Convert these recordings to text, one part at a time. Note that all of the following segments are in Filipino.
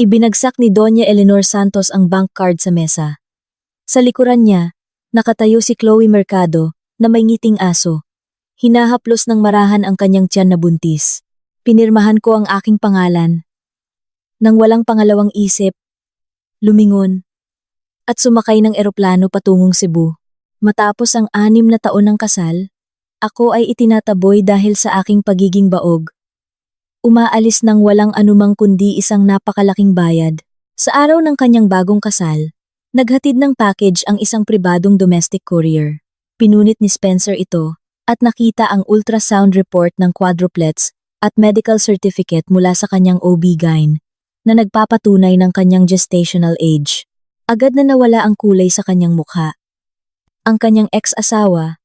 Ibinagsak ni Doña Eleanor Santos ang bank card sa mesa. Sa likuran niya, nakatayo si Chloe Mercado na may ngiting aso. Hinahaplos ng marahan ang kanyang tiyan na buntis. Pinirmahan ko ang aking pangalan. Nang walang pangalawang isip, lumingon at sumakay ng eroplano patungong Cebu. Matapos ang 6 na taon ng kasal, ako ay itinataboy dahil sa aking pagiging baog. Umaalis ng walang anumang kundi isang napakalaking bayad. Sa araw ng kanyang bagong kasal, naghatid ng package ang isang pribadong domestic courier. Pinunit ni Spencer ito at nakita ang ultrasound report ng quadruplets at medical certificate mula sa kanyang OB-GYN na nagpapatunay ng kanyang gestational age. Agad na nawala ang kulay sa kanyang mukha. Ang kanyang ex-asawa,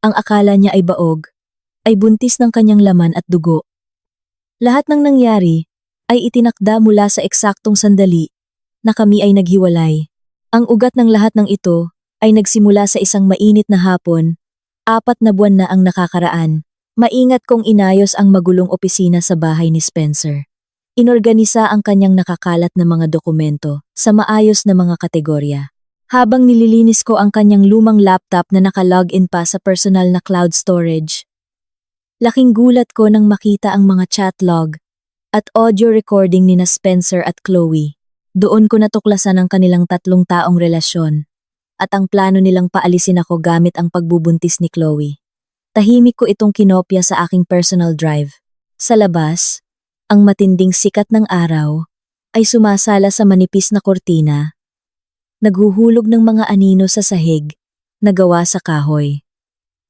ang akala niya ay baog, ay buntis ng kanyang laman at dugo. Lahat ng nangyari ay itinakda mula sa eksaktong sandali na kami ay naghiwalay. Ang ugat ng lahat ng ito ay nagsimula sa isang mainit na hapon, 4 na buwan na ang nakakaraan. Maingat kong inayos ang magulong opisina sa bahay ni Spencer. Inorganisa ang kanyang nakakalat na mga dokumento sa maayos na mga kategorya. Habang nililinis ko ang kanyang lumang laptop na naka-login pa sa personal na cloud storage, laking gulat ko nang makita ang mga chat log at audio recording ni na Spencer at Chloe. Doon ko natuklasan ang kanilang 3 taong relasyon at ang plano nilang paalisin ako gamit ang pagbubuntis ni Chloe. Tahimik ko itong kinopya sa aking personal drive. Sa labas, ang matinding sikat ng araw ay sumasala sa manipis na kortina, naghuhulog ng mga anino sa sahig na gawa sa kahoy.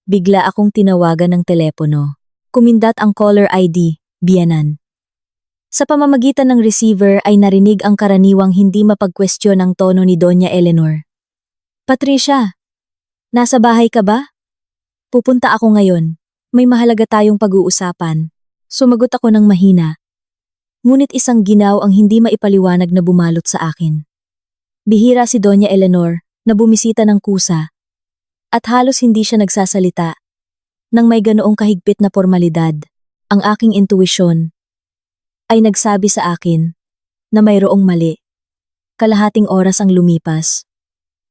Bigla akong tinawagan ng telepono. Kumindat ang caller ID, biyanan. Sa pamamagitan ng receiver ay narinig ang karaniwang hindi mapagkwestiyon ang tono ni Doña Eleanor. Patricia, nasa bahay ka ba? Pupunta ako ngayon. May mahalaga tayong pag-uusapan. Sumagot ako ng mahina. Ngunit isang ginaw ang hindi maipaliwanag na bumalot sa akin. Bihira si Doña Eleanor na bumisita ng kusa at halos hindi siya nagsasalita. Nang may ganoong kahigpit na formalidad, ang aking intuisyon ay nagsabi sa akin na mayroong mali. Kalahating oras ang lumipas.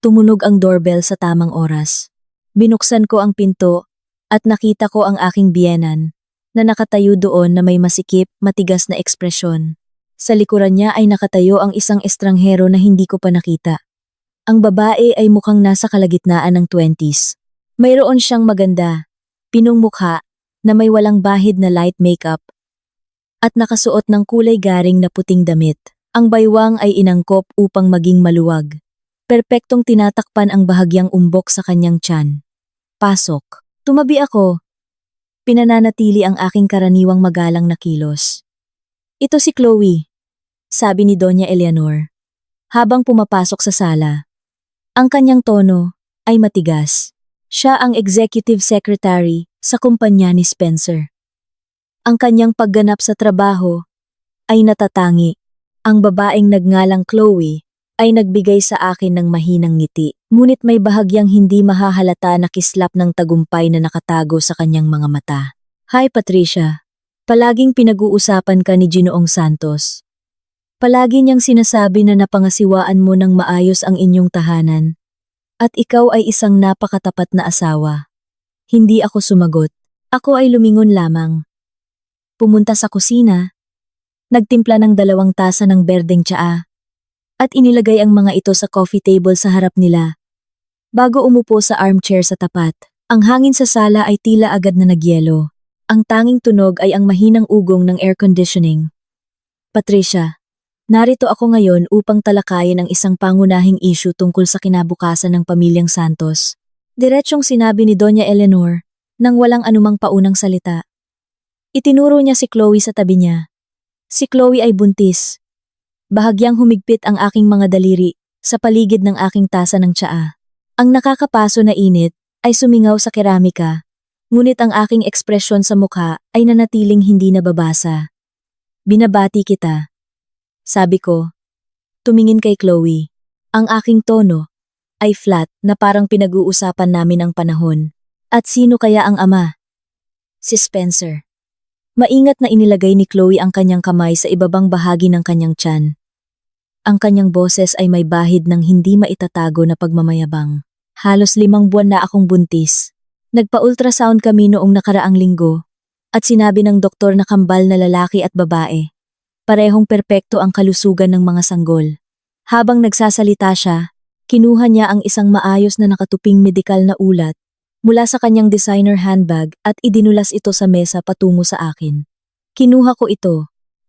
Tumunog ang doorbell sa tamang oras. Binuksan ko ang pinto at nakita ko ang aking biyenan na nakatayo doon na may masikip, matigas na ekspresyon. Sa likuran niya ay nakatayo ang isang estranghero na hindi ko pa nakita. Ang babae ay mukhang nasa kalagitnaan ng 20s. Mayroon siyang maganda, pinong mukha na may walang bahid na light makeup at nakasuot ng kulay garing na puting damit. Ang baywang ay inangkop upang maging maluwag. Perpektong tinatakpan ang bahagyang umbok sa kanyang tiyan. Pasok. Tumabi ako. Pinananatili ang aking karaniwang magalang na kilos. Ito si Chloe, sabi ni Doña Eleanor, habang pumapasok sa sala. Ang kanyang tono ay matigas. Siya ang executive secretary sa kumpanya ni Spencer. Ang kanyang pagganap sa trabaho ay natatangi. Ang babaeng nagngalang Chloe ay nagbigay sa akin ng mahinang ngiti, ngunit may bahagyang hindi mahahalata na kislap ng tagumpay na nakatago sa kanyang mga mata. Hi Patricia, palaging pinag-uusapan ka ni Ginoong Santos. Palagi niyang sinasabi na napangasiwaan mo ng maayos ang inyong tahanan. At ikaw ay isang napakatapat na asawa. Hindi ako sumagot. Ako ay lumingon lamang. Pumunta sa kusina. Nagtimpla ng 2 tasa ng berdeng tsaa. At inilagay ang mga ito sa coffee table sa harap nila. Bago umupo sa armchair sa tapat, ang hangin sa sala ay tila agad na nagyelo. Ang tanging tunog ay ang mahinang ugong ng air conditioning. Patricia, narito ako ngayon upang talakayin ang isang pangunahing issue tungkol sa kinabukasan ng pamilyang Santos. Diretsyong sinabi ni Doña Eleanor nang walang anumang paunang salita. Itinuro niya si Chloe sa tabi niya. Si Chloe ay buntis. Bahagyang humigpit ang aking mga daliri sa paligid ng aking tasa ng tsaa. Ang nakakapaso na init ay sumingaw sa keramika, ngunit ang aking ekspresyon sa mukha ay nanatiling hindi nababasa. Binabati kita. Sabi ko, tumingin kay Chloe. Ang aking tono ay flat na parang pinag-uusapan namin ang panahon. At sino kaya ang ama? Si Spencer. Maingat na inilagay ni Chloe ang kanyang kamay sa ibabang bahagi ng kanyang tiyan. Ang kanyang boses ay may bahid ng hindi maitatago na pagmamayabang. Halos 5 buwan na akong buntis. Nagpa-ultrasound kami noong nakaraang linggo at sinabi ng doktor na kambal na lalaki at babae. Parehong perpekto ang kalusugan ng mga sanggol. Habang nagsasalita siya, kinuha niya ang isang maayos na nakatuping medikal na ulat mula sa kanyang designer handbag at idinulas ito sa mesa patungo sa akin. Kinuha ko ito.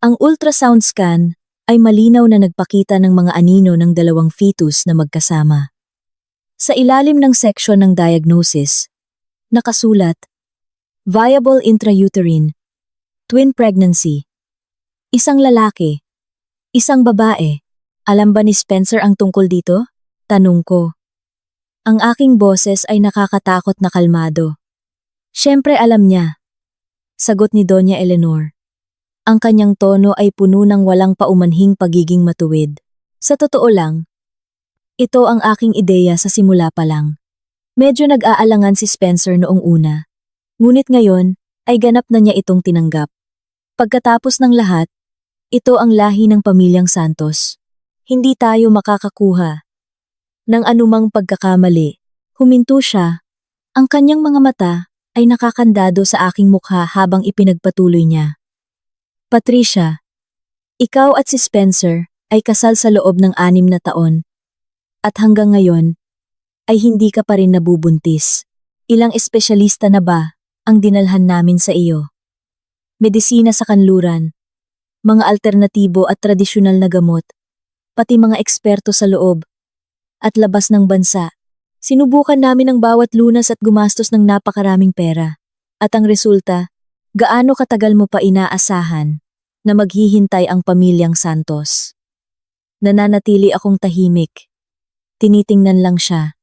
Ang ultrasound scan ay malinaw na nagpakita ng mga anino ng 2 fetus na magkasama. Sa ilalim ng section ng diagnosis, nakasulat, Viable intrauterine, twin pregnancy. Isang lalaki, isang babae. Alam ba ni Spencer ang tungkol dito? Tanong ko. Ang aking boses ay nakakatakot na kalmado. Siyempre alam niya. Sagot ni Doña Eleanor. Ang kanyang tono ay puno ng walang paumanhing pagiging matuwid. Sa totoo lang, ito ang aking ideya sa simula pa lang. Medyo nag-aalangan si Spencer noong una. Ngunit ngayon ay ganap na niya itong tinanggap. Pagkatapos ng lahat, ito ang lahi ng pamilyang Santos. Hindi tayo makakakuha ng anumang pagkakamali. Huminto siya. Ang kanyang mga mata ay nakakandado sa aking mukha habang ipinagpatuloy niya. Patricia, ikaw at si Spencer ay kasal sa loob ng 6 na taon. At hanggang ngayon, ay hindi ka pa rin nabubuntis. Ilang espesyalista na ba ang dinalhan namin sa iyo? Medisina sa kanluran, mga alternatibo at tradisyonal na gamot, pati mga eksperto sa loob at labas ng bansa. Sinubukan namin ang bawat lunas at gumastos ng napakaraming pera. At ang resulta, gaano katagal mo pa inaasahan na maghihintay ang pamilyang Santos? Nananatili akong tahimik. Tinitingnan lang siya.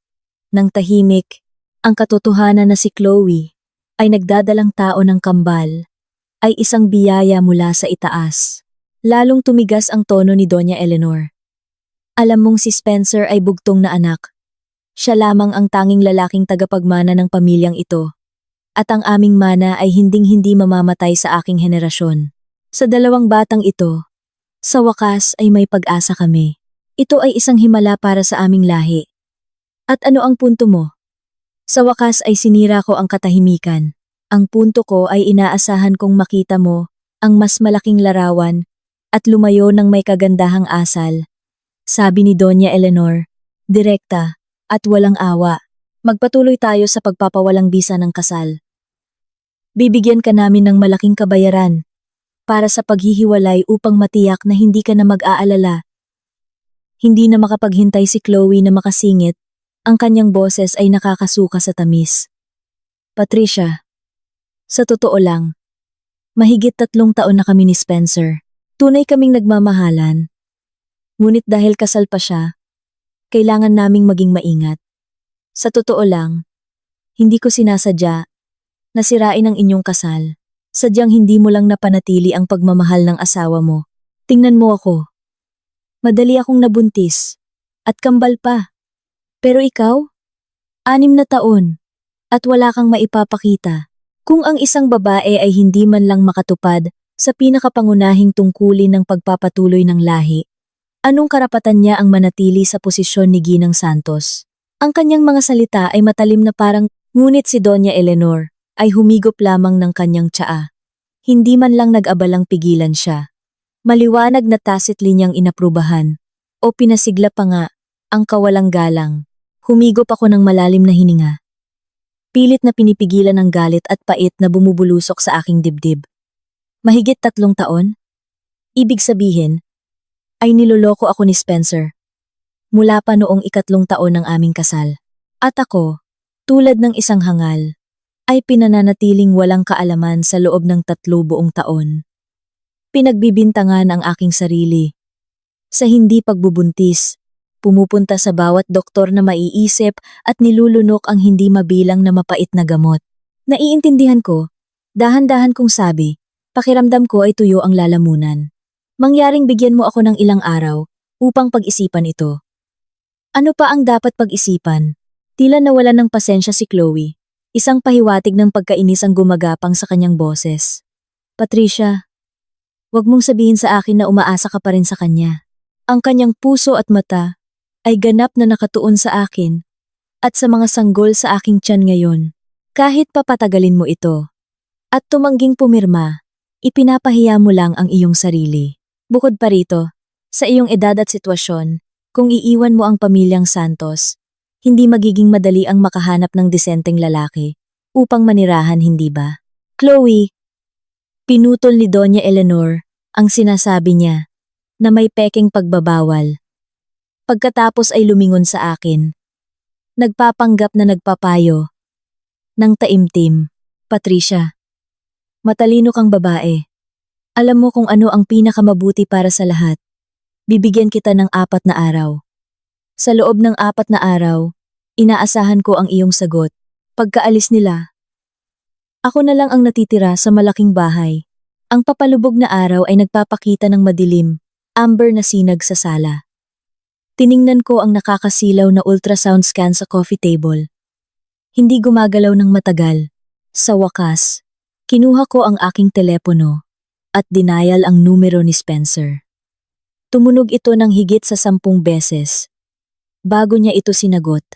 Nang tahimik, ang katotohanan na si Chloe ay nagdadalang tao ng kambal ay isang biyaya mula sa itaas. Lalong tumigas ang tono ni Doña Eleanor. Alam mong si Spencer ay bugtong na anak. Siya lamang ang tanging lalaking tagapagmana ng pamilyang ito. At ang aming mana ay hinding-hindi mamamatay sa aking henerasyon. Sa 2 batang ito, sa wakas ay may pag-asa kami. Ito ay isang himala para sa aming lahi. At ano ang punto mo? Sa wakas ay sinira ko ang katahimikan. Ang punto ko ay inaasahan kong makita mo ang mas malaking larawan at lumayo ng may kagandahang asal. Sabi ni Doña Eleanor, direkta at walang awa. Magpatuloy tayo sa pagpapawalang bisa ng kasal. Bibigyan ka namin ng malaking kabayaran para sa paghihiwalay upang matiyak na hindi ka na mag-aalala. Hindi na makapaghintay si Chloe na makasingit, ang kanyang boses ay nakakasuka sa tamis. Patricia, sa totoo lang, mahigit 3 taon na kami ni Spencer. Tunay kaming nagmamahalan. Ngunit dahil kasal pa siya, kailangan naming maging maingat. Sa totoo lang, hindi ko sinasadya na sirain ang inyong kasal. Sadyang hindi mo lang napanatili ang pagmamahal ng asawa mo. Tingnan mo ako. Madali akong nabuntis. At kambal pa. Pero ikaw? 6 na taon. At wala kang maipapakita. Kung ang isang babae ay hindi man lang makatupad sa pinakapangunahing tungkulin ng pagpapatuloy ng lahi, anong karapatan niya ang manatili sa posisyon ni Ginang Santos? Ang kanyang mga salita ay matalim na parang, ngunit si Doña Eleanor ay humigop lamang ng kanyang tsaa. Hindi man lang nag-abalang pigilan siya. Maliwanag na tacitly niyang inaprubahan o pinasigla pa nga ang kawalang galang. Humigop ako ng malalim na hininga. Pilit na pinipigilan ang galit at pait na bumubulusok sa aking dibdib. Mahigit 3 taon? Ibig sabihin, ay niloloko ako ni Spencer. Mula pa noong 3 taon ng aming kasal. At ako, tulad ng isang hangal, ay pinananatiling walang kaalaman sa loob ng 3 buong taon. Pinagbibintangan ang aking sarili. Sa hindi pagbubuntis, pumupunta sa bawat doktor na maiisip at nilulunok ang hindi mabilang na mapait na gamot. Naiintindihan ko, dahan-dahan kong sabi, pakiramdam ko ay tuyo ang lalamunan. Mangyaring bigyan mo ako ng ilang araw upang pag-isipan ito. Ano pa ang dapat pag-isipan? Tila nawalan ng pasensya si Chloe. Isang pahiwatig ng pagkainis ang gumagapang sa kanyang boses. Patricia, wag mong sabihin sa akin na umaasa ka pa rin sa kanya. Ang kanyang puso at mata ay ganap na nakatuon sa akin at sa mga sanggol sa aking tiyan ngayon. Kahit papatagalin mo ito at tumangging pumirma, ipinapahiya mo lang ang iyong sarili. Bukod pa rito, sa iyong edad at sitwasyon, kung iiwan mo ang pamilyang Santos, hindi magiging madali ang makahanap ng disenteng lalaki upang manirahan, hindi ba? Chloe, pinutol ni Doña Eleanor ang sinasabi niya na may pekeng pagbabawal. Pagkatapos ay lumingon sa akin. Nagpapanggap na nagpapayo. Nang taimtim, Patricia, matalino kang babae. Alam mo kung ano ang pinakamabuti para sa lahat. Bibigyan kita ng 4 na araw. Sa loob ng 4 na araw, inaasahan ko ang iyong sagot. Pagkaalis nila, ako na lang ang natitira sa malaking bahay. Ang papalubog na araw ay nagpapakita ng madilim, amber na sinag sa sala. Tiningnan ko ang nakakasilaw na ultrasound scan sa coffee table. Hindi gumagalaw ng matagal. Sa wakas, kinuha ko ang aking telepono at dinial ang numero ni Spencer. Tumunog ito ng higit sa 10 beses. Bago niya ito sinagot,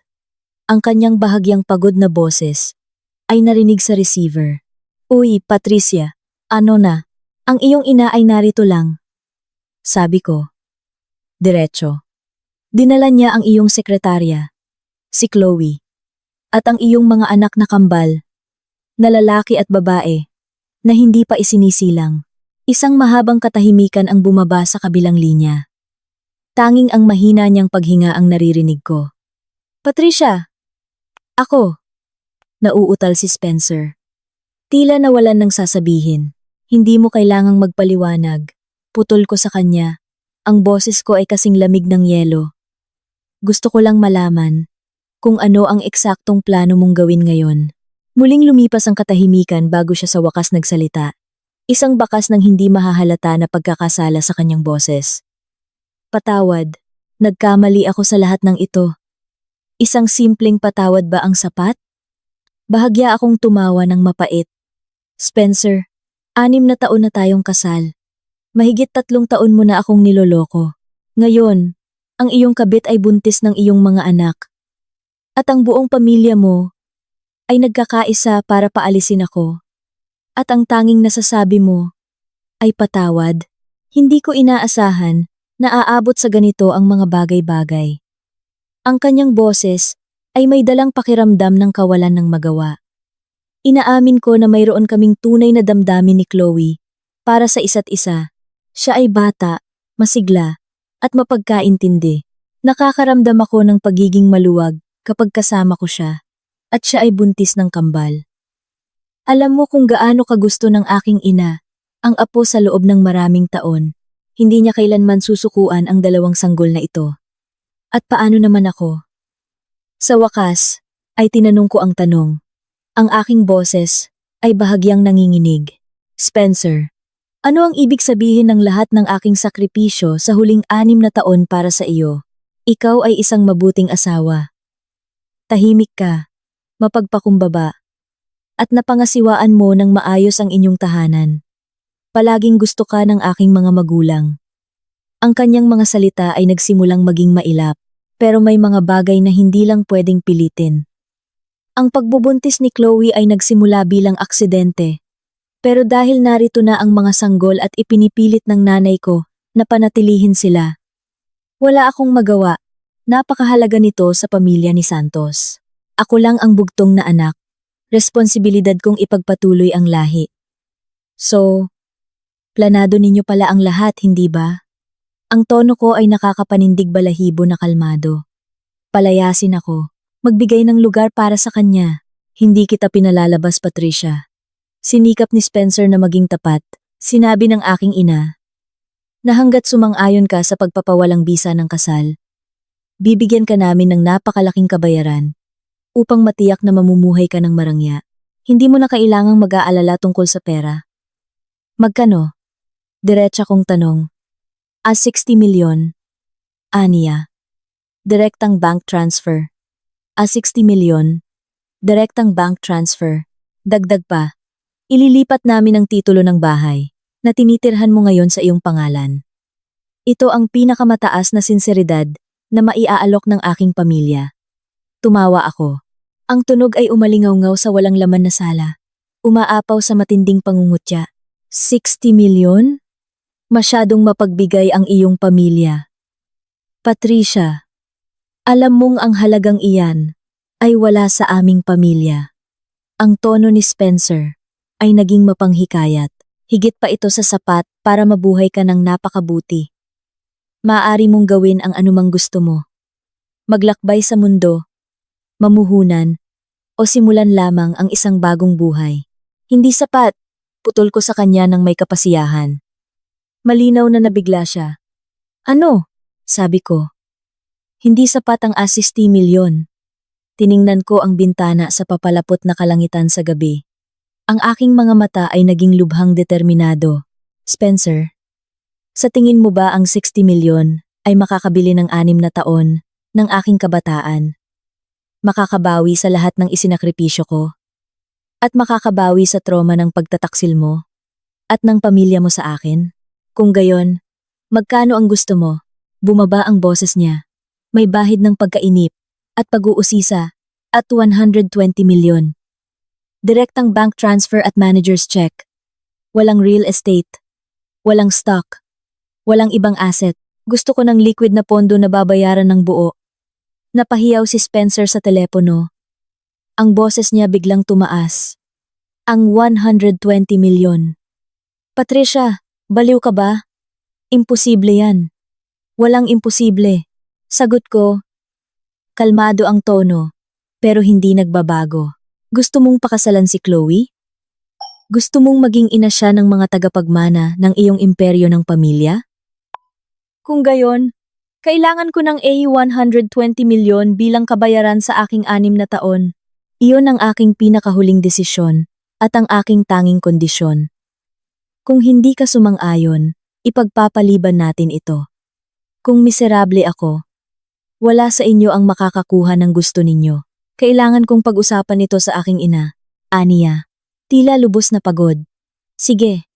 ang kanyang bahagyang pagod na boses ay narinig sa receiver. Uy, Patricia, ano na? Ang iyong ina ay narito lang. Sabi ko. Diretso. Dinala niya ang iyong sekretarya, si Chloe, at ang iyong mga anak na kambal, na lalaki at babae, na hindi pa isinisilang. Isang mahabang katahimikan ang bumaba sa kabilang linya. Tanging ang mahina niyang paghinga ang naririnig ko. Patricia! Ako! Nauutal si Spencer. Tila nawalan ng sasabihin. Hindi mo kailangang magpaliwanag. Putol ko sa kanya. Ang boses ko ay kasing lamig ng yelo. Gusto ko lang malaman kung ano ang eksaktong plano mong gawin ngayon. Muling lumipas ang katahimikan bago siya sa wakas nagsalita. Isang bakas ng hindi mahahalata na pagkakasala sa kanyang boses. Patawad, nagkamali ako sa lahat ng ito. Isang simpleng patawad ba ang sapat? Bahagya akong tumawa ng mapait. Spencer, 6 na taon na tayong kasal. Mahigit 3 taon mo na akong niloloko. Ngayon, ang iyong kabit ay buntis ng iyong mga anak. At ang buong pamilya mo ay nagkakaisa para paalisin ako. At ang tanging nasasabi mo ay patawad. Hindi ko inaasahan na aabot sa ganito ang mga bagay-bagay. Ang kanyang boses ay may dalang pakiramdam ng kawalan ng magawa. Inaamin ko na mayroon kaming tunay na damdamin ni Chloe para sa isa't isa. Siya ay bata, masigla, at mapagkaintindi. Nakakaramdam ako ng pagiging maluwag kapag kasama ko siya, at siya ay buntis ng kambal. Alam mo kung gaano kagusto ng aking ina, ang apo sa loob ng maraming taon. Hindi niya kailanman susukuan ang 2 sanggol na ito. At paano naman ako? Sa wakas, ay tinanong ko ang tanong. Ang aking boses ay bahagyang nanginginig. Spencer, ano ang ibig sabihin ng lahat ng aking sakripisyo sa huling 6 na taon para sa iyo? Ikaw ay isang mabuting asawa. Tahimik ka, mapagpakumbaba, at napangasiwaan mo ng maayos ang inyong tahanan. Palaging gusto ka ng aking mga magulang. Ang kanyang mga salita ay nagsimulang maging mailap, pero may mga bagay na hindi lang pwedeng pilitin. Ang pagbubuntis ni Chloe ay nagsimula bilang aksidente, pero dahil narito na ang mga sanggol at ipinipilit ng nanay ko na panatilihin sila, wala akong magawa. Napakahalaga nito sa pamilya ni Santos. Ako lang ang bugtong na anak. Responsibilidad kong ipagpatuloy ang lahi. So, planado ninyo pala ang lahat, hindi ba? Ang tono ko ay nakakapanindig balahibo na kalmado. Palayasin ako. Magbigay ng lugar para sa kanya. Hindi kita pinalalabas, Patricia. Sinikap ni Spencer na maging tapat. Sinabi ng aking ina na hanggat sumang-ayon ka sa pagpapawalang bisa ng kasal, bibigyan ka namin ng napakalaking kabayaran upang matiyak na mamumuhay ka ng marangya. Hindi mo na kailangang mag-aalala tungkol sa pera. Magkano? Diretsa kong tanong. 60 milyon. Aniya. Direktang bank transfer. 60 milyon. Direktang bank transfer. Dagdag pa. Ililipat namin ang titulo ng bahay na tinitirhan mo ngayon sa iyong pangalan. Ito ang pinakamataas na sinseridad na maiaalok ng aking pamilya. Tumawa ako. Ang tunog ay umalingaw-ngaw sa walang laman na sala. Umaapaw sa matinding pangungutya. 60 milyon? Masyadong mapagbigay ang iyong pamilya. Patricia, alam mong ang halagang iyan ay wala sa aming pamilya. Ang tono ni Spencer ay naging mapanghikayat. Higit pa ito sa sapat para mabuhay ka ng napakabuti. Maaari mong gawin ang anumang gusto mo. Maglakbay sa mundo, mamuhunan, o simulan lamang ang isang bagong buhay. Hindi sapat, putol ko sa kanya ng may kapasiyahan. Malinaw na nabigla siya. Ano? Sabi ko. Hindi sapat ang 60 milyon. Tiningnan ko ang bintana sa papalapot na kalangitan sa gabi. Ang aking mga mata ay naging lubhang determinado. Spencer, sa tingin mo ba ang 60 milyon ay makakabili ng 6 na taon ng aking kabataan? Makakabawi sa lahat ng isinakripisyo ko? At makakabawi sa trauma ng pagtataksil mo? At ng pamilya mo sa akin? Kung gayon, magkano ang gusto mo? Bumaba ang boses niya. May bahid ng pagkainip at pag-uusisa at 120 milyon. Direktang bank transfer at manager's check. Walang real estate. Walang stock. Walang ibang asset. Gusto ko ng liquid na pondo na babayaran ng buo. Napahiyaw si Spencer sa telepono. Ang boses niya biglang tumaas. Ang 120 milyon. Patricia, baliw ka ba? Imposible yan. Walang imposible. Sagot ko. Kalmado ang tono, pero hindi nagbabago. Gusto mong pakasalan si Chloe? Gusto mong maging ina siya ng mga tagapagmana ng iyong imperyo ng pamilya? Kung gayon, kailangan ko ng A120 milyon bilang kabayaran sa aking 6 na taon. Iyon ang aking pinakahuling desisyon at ang aking tanging kondisyon. Kung hindi ka sumang-ayon, ipagpapaliban natin ito. Kung miserable ako, wala sa inyo ang makakakuha ng gusto ninyo. Kailangan kong pag-usapan ito sa aking ina. Aniya, tila lubos na pagod. Sige,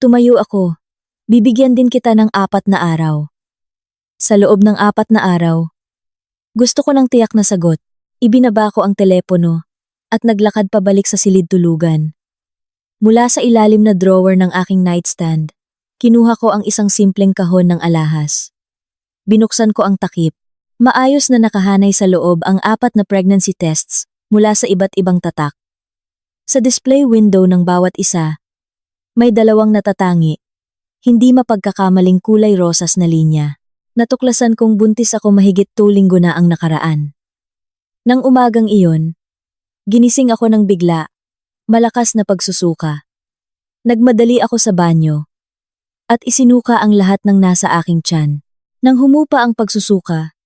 tumayo ako. Bibigyan din kita ng 4 na araw. Sa loob ng 4 na araw, gusto ko ng tiyak na sagot. Ibinaba ko ang telepono at naglakad pabalik sa silid tulugan. Mula sa ilalim na drawer ng aking nightstand, kinuha ko ang isang simpleng kahon ng alahas. Binuksan ko ang takip. Maayos na nakahanay sa loob ang 4 na pregnancy tests mula sa iba't ibang tatak. Sa display window ng bawat isa, may 2 natatangi. Hindi mapagkakamaling kulay rosas na linya. Natuklasan kong buntis ako mahigit 2 linggo na ang nakaraan. Nang umagang iyon, ginising ako ng bigla, malakas na pagsusuka. Nagmadali ako sa banyo at isinuka ang lahat ng nasa aking tiyan. Nang humupa ang pagsusuka,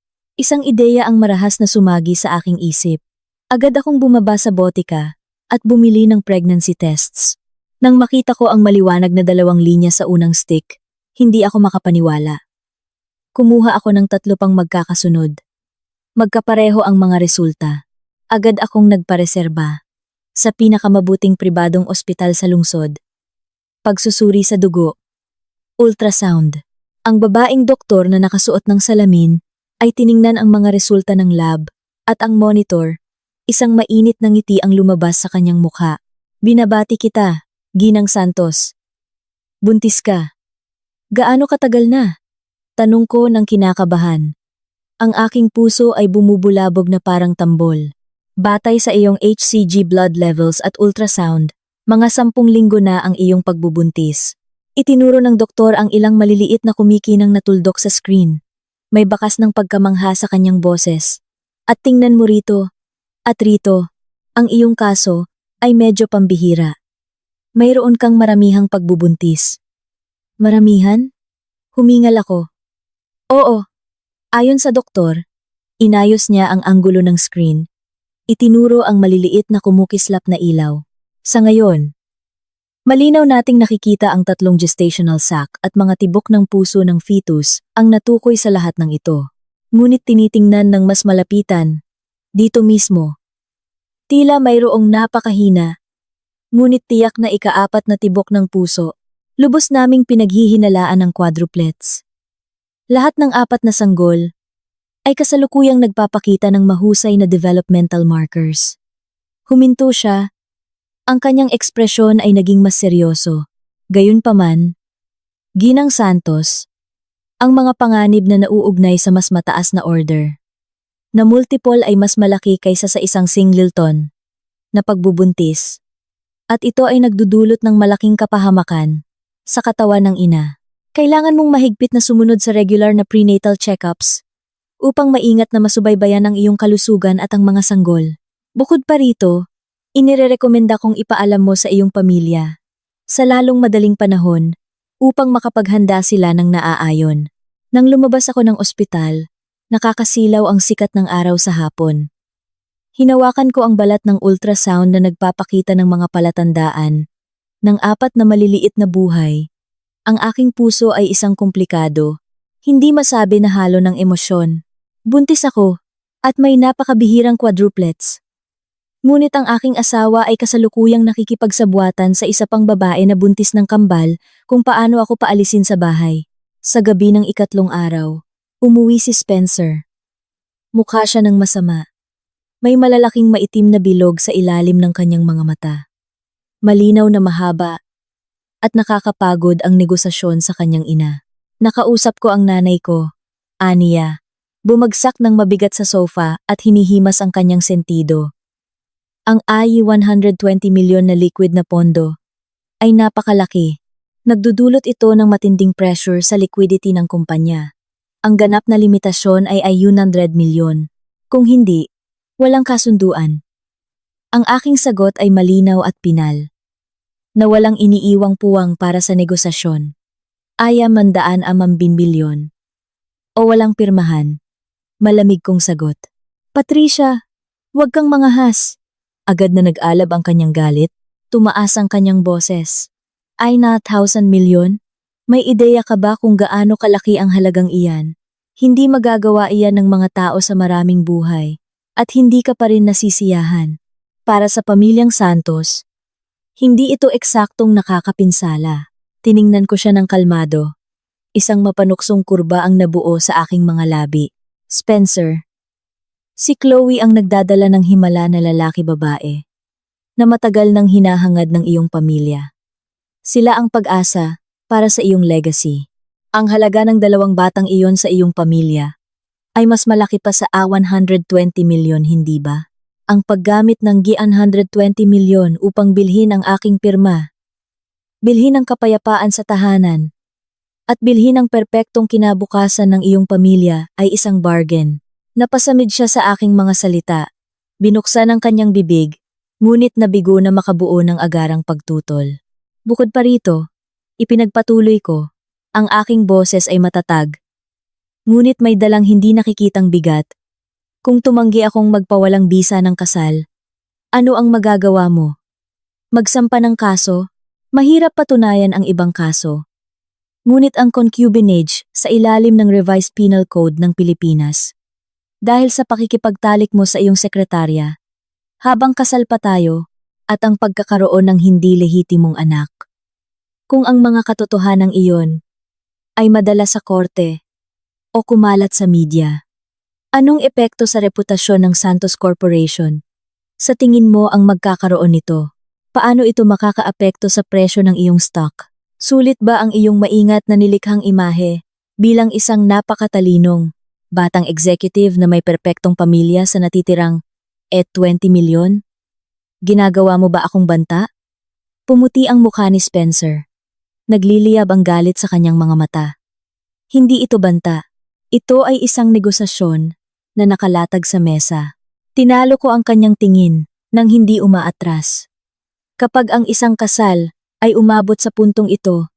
isang ideya ang marahas na sumagi sa aking isip. Agad akong bumaba sa botika at bumili ng pregnancy tests. Nang makita ko ang maliwanag na 2 linya sa unang stick, hindi ako makapaniwala. Kumuha ako ng 3 pang magkakasunod. Magkapareho ang mga resulta. Agad akong nagpareserba sa pinakamabuting pribadong ospital sa lungsod. Pagsusuri sa dugo. Ultrasound. Ang babaeng doktor na nakasuot ng salamin ay tiningnan ang mga resulta ng lab at ang monitor, isang mainit na ngiti ang lumabas sa kanyang mukha. Binabati kita, Ginang Santos. Buntis ka. Gaano katagal na? Tanong ko ng kinakabahan. Ang aking puso ay bumubulabog na parang tambol. Batay sa iyong HCG blood levels at ultrasound, mga 10 linggo na ang iyong pagbubuntis. Itinuro ng doktor ang ilang maliliit na kumikinang natuldok sa screen. May bakas ng pagkamangha sa kanyang boses. At tingnan mo rito, at rito, ang iyong kaso ay medyo pambihira. Mayroon kang maramihang pagbubuntis. Maramihan? Humingal ako. Oo. Ayon sa doktor, inayos niya ang anggulo ng screen. Itinuro ang maliliit na kumukislap na ilaw. Sa ngayon, malinaw nating nakikita ang 3 gestational sac at mga tibok ng puso ng fetus ang natukoy sa lahat ng ito. Ngunit tinitingnan ng mas malapitan, dito mismo. Tila mayroong napakahina, ngunit tiyak na ika-4 na tibok ng puso. Lubos naming pinaghihinalaan ang quadruplets. Lahat ng 4 na sanggol ay kasalukuyang nagpapakita ng mahusay na developmental markers. Huminto siya. Ang kanyang ekspresyon ay naging mas seryoso. Gayunpaman, Ginang Santos, ang mga panganib na nauugnay sa mas mataas na order, na multiple ay mas malaki kaysa sa isang singleton na pagbubuntis, at ito ay nagdudulot ng malaking kapahamakan sa katawan ng ina. Kailangan mong mahigpit na sumunod sa regular na prenatal checkups upang maingat na masubaybayan ang iyong kalusugan at ang mga sanggol. Bukod pa rito, inirerekomenda kong ipaalam mo sa iyong pamilya sa lalong madaling panahon upang makapaghanda sila ng naaayon. Nang lumabas ako ng ospital, nakakasilaw ang sikat ng araw sa hapon. Hinawakan ko ang balat ng ultrasound na nagpapakita ng mga palatandaan ng 4 na maliliit na buhay. Ang aking puso ay isang komplikado, hindi masabi na halo ng emosyon. Buntis ako, at may napakabihirang quadruplets. Ngunit ang aking asawa ay kasalukuyang nakikipagsabwatan sa isa pang babae na buntis ng kambal kung paano ako paalisin sa bahay. Sa gabi ng 3 araw, umuwi si Spencer. Mukha siya ng masama. May malalaking maitim na bilog sa ilalim ng kanyang mga mata. Malinaw na mahaba, at nakakapagod ang negosasyon sa kanyang ina. Nakausap ko ang nanay ko, Ania. Bumagsak ng mabigat sa sofa at hinihimas ang kanyang sentido. Ang I-120 milyon na liquid na pondo ay napakalaki. Nagdudulot ito ng matinding pressure sa liquidity ng kumpanya. Ang ganap na limitasyon ay 100 milyon. Kung hindi, walang kasunduan. Ang aking sagot ay malinaw at pinal, na walang iniiwang puwang para sa negosasyon. Aya 100 milyon. O walang pirmahan. Malamig kong sagot. Patricia, huwag kang mangahas. Agad na nag-alab ang kanyang galit, tumaas ang kanyang boses. Ay na 1,000 milyon? May ideya ka ba kung gaano kalaki ang halagang iyan? Hindi magagawa iyan ng mga tao sa maraming buhay, at hindi ka pa rin nasisiyahan. Para sa pamilyang Santos, hindi ito eksaktong nakakapinsala. Tiningnan ko siya ng kalmado. Isang mapanuksong kurba ang nabuo sa aking mga labi. Spencer, si Chloe ang nagdadala ng himala na lalaki-babae, na matagal nang hinahangad ng iyong pamilya. Sila ang pag-asa para sa iyong legacy. Ang halaga ng 2 batang iyon sa iyong pamilya ay mas malaki pa sa 120 milyon, hindi ba? Ang paggamit ng G120 milyon upang bilhin ang aking pirma, bilhin ang kapayapaan sa tahanan, at bilhin ang perpektong kinabukasan ng iyong pamilya ay isang bargain. Napasamid siya sa aking mga salita. Binuksan ang kanyang bibig, ngunit nabigo na makabuo ng agarang pagtutol. Bukod pa rito, ipinagpatuloy ko, ang aking boses ay matatag. Ngunit may dalang hindi nakikitang bigat. Kung tumanggi akong magpawalang bisa ng kasal, ano ang magagawa mo? Magsampa ng kaso? Mahirap patunayan ang ibang kaso. Ngunit ang concubinage sa ilalim ng Revised Penal Code ng Pilipinas. Dahil sa pakikipagtalik mo sa iyong sekretarya, habang kasal pa tayo, at ang pagkakaroon ng hindi lehitimong anak. Kung ang mga katotohanang iyon ay madala sa korte o kumalat sa media, anong epekto sa reputasyon ng Santos Corporation? Sa tingin mo ang magkakaroon nito? Paano ito makakaapekto sa presyo ng iyong stock? Sulit ba ang iyong maingat na nilikhang imahe bilang isang napakatalinong, batang executive na may perpektong pamilya sa natitirang 20 milyon? Ginagawa mo ba akong banta? Pumuti ang mukha ni Spencer. Nagliliyab ang galit sa kanyang mga mata. Hindi ito banta. Ito ay isang negosasyon na nakalatag sa mesa. Tinalo ko ang kanyang tingin nang hindi umaatras. Kapag ang isang kasal ay umabot sa puntong ito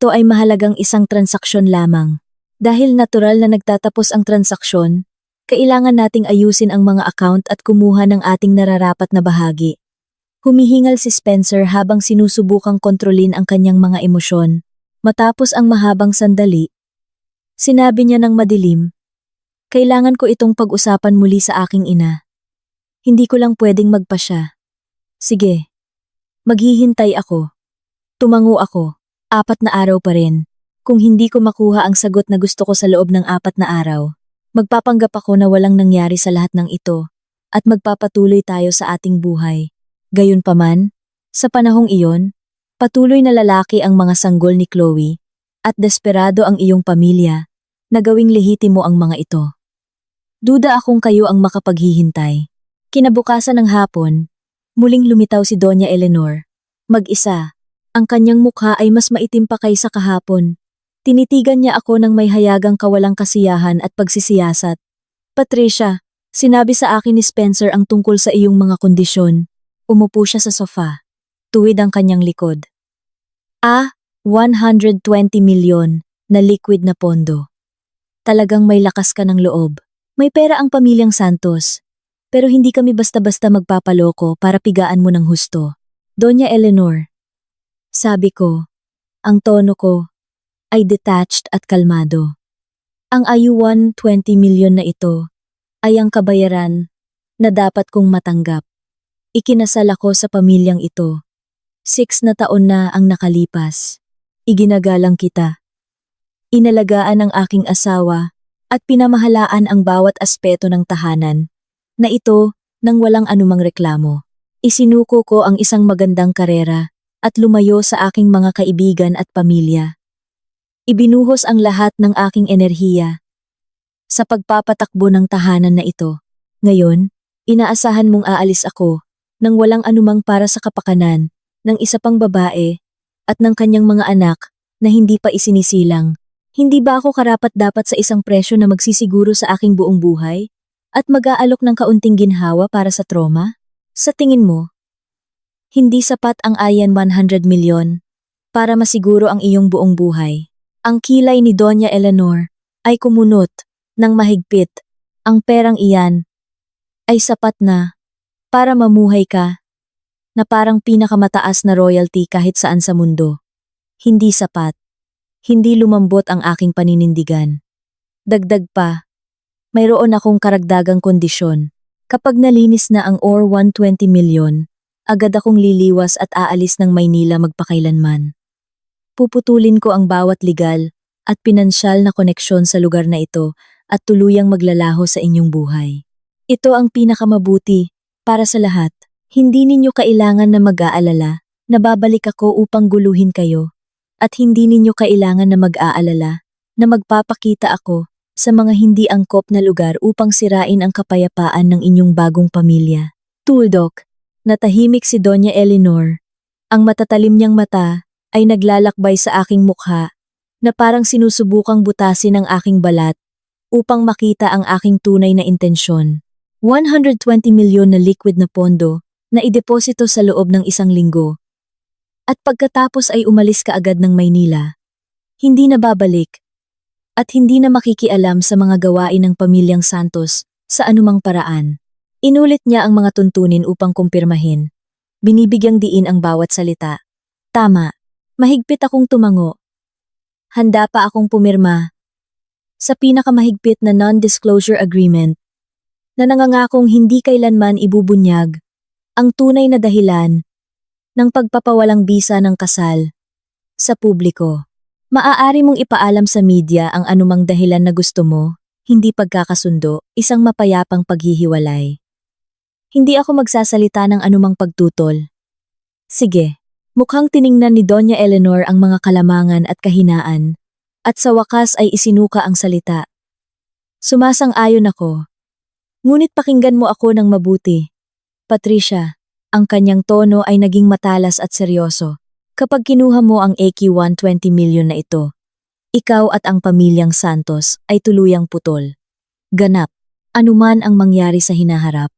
ay mahalagang isang transaksyon lamang. Dahil natural na nagtatapos ang transaksyon, kailangan nating ayusin ang mga account at kumuha ng ating nararapat na bahagi. Humihingal si Spencer habang sinusubukang kontrolin ang kanyang mga emosyon. Matapos ang mahabang sandali, sinabi niya ng madilim, "Kailangan ko itong pag-usapan muli sa aking ina. Hindi ko lang pwedeng magpasya. Sige, maghihintay ako." Tumango ako, 4 na araw pa rin. Kung hindi ko makuha ang sagot na gusto ko sa loob ng 4 na araw, magpapanggap ako na walang nangyari sa lahat ng ito at magpapatuloy tayo sa ating buhay. Gayunpaman, sa panahong iyon, patuloy na lalaki ang mga sanggol ni Chloe at desperado ang iyong pamilya na gawing lehitimo ang mga ito. Duda akong kayo ang makapaghihintay. Kinabukasan ng hapon, muling lumitaw si Doña Eleanor. Mag-isa, ang kanyang mukha ay mas maitim pa kaysa kahapon. Tinitigan niya ako ng may hayagang kawalang kasiyahan at pagsisiyasat. Patricia, sinabi sa akin ni Spencer ang tungkol sa iyong mga kondisyon. Umupo siya sa sofa. Tuwid ang kanyang likod. 120 milyon na liquid na pondo. Talagang may lakas ka ng loob. May pera ang pamilyang Santos. Pero hindi kami basta-basta magpapaloko para pigaan mo ng husto. Doña Eleanor, sabi ko, ang tono ko ay detached at kalmado. Ang ayuan 20 milyon na ito ay ang kabayaran na dapat kong matanggap. Ikinasal ako sa pamilyang ito. 6 na taon na ang nakalipas. Iginagalang kita. Inalagaan ang aking asawa at pinamahalaan ang bawat aspeto ng tahanan na ito nang walang anumang reklamo. Isinuko ko ang isang magandang karera at lumayo sa aking mga kaibigan at pamilya. Ibinuhos ang lahat ng aking enerhiya sa pagpapatakbo ng tahanan na ito. Ngayon, inaasahan mong aalis ako nang walang anumang para sa kapakanan ng isa pang babae at ng kanyang mga anak na hindi pa isinisilang. Hindi ba ako karapat-dapat sa isang presyo na magsisiguro sa aking buong buhay at mag-aalok ng kaunting ginhawa para sa trauma? Sa tingin mo, hindi sapat ang ayan 100 milyon para masiguro ang iyong buong buhay. Ang kilay ni Doña Eleanor ay kumunot ng mahigpit. Ang perang iyan ay sapat na para mamuhay ka na parang pinakamataas na royalty kahit saan sa mundo. Hindi sapat. Hindi lumambot ang aking paninindigan. Dagdag pa, mayroon akong karagdagang kondisyon. Kapag nalinis na ang OR 120 milyon, agad akong liliwas at aalis ng Maynila magpakailanman. Puputulin ko ang bawat legal at pinansyal na koneksyon sa lugar na ito at tuluyang maglalaho sa inyong buhay. Ito ang pinakamabuti para sa lahat. Hindi ninyo kailangan na mag-aalala na babalik ako upang guluhin kayo at hindi ninyo kailangan na mag-aalala na magpapakita ako sa mga hindi angkop na lugar upang sirain ang kapayapaan ng inyong bagong pamilya. Tuldok, natahimik si Doña Eleanor. Ang matatalim niyang mata ay naglalakbay sa aking mukha na parang sinusubukang butasin ang aking balat upang makita ang aking tunay na intensyon. 120 milyon na liquid na pondo na ideposito sa loob ng 1 linggo. At pagkatapos ay umalis ka agad ng Maynila. Hindi na babalik at hindi na makikialam sa mga gawain ng pamilyang Santos sa anumang paraan. Inulit niya ang mga tuntunin upang kumpirmahin. Binibigyang diin ang bawat salita. Tama. Mahigpit akong tumango. Handa pa akong pumirma sa pinakamahigpit na non-disclosure agreement na nangangakong hindi kailanman ibubunyag ang tunay na dahilan ng pagpapawalang bisa ng kasal sa publiko. Maaari mong ipaalam sa media ang anumang dahilan na gusto mo, hindi pagkakasundo, isang mapayapang paghihiwalay. Hindi ako magsasalita ng anumang pagtutol. Sige. Mukhang tiningnan ni Doña Eleanor ang mga kalamangan at kahinaan, at sa wakas ay isinuka ang salita. Sumasang-ayon ako. Ngunit pakinggan mo ako ng mabuti. Patricia, ang kanyang tono ay naging matalas at seryoso. Kapag kinuha mo ang AQ 120 milyon na ito, ikaw at ang pamilyang Santos ay tuluyang putol. Ganap, anuman ang mangyari sa hinaharap.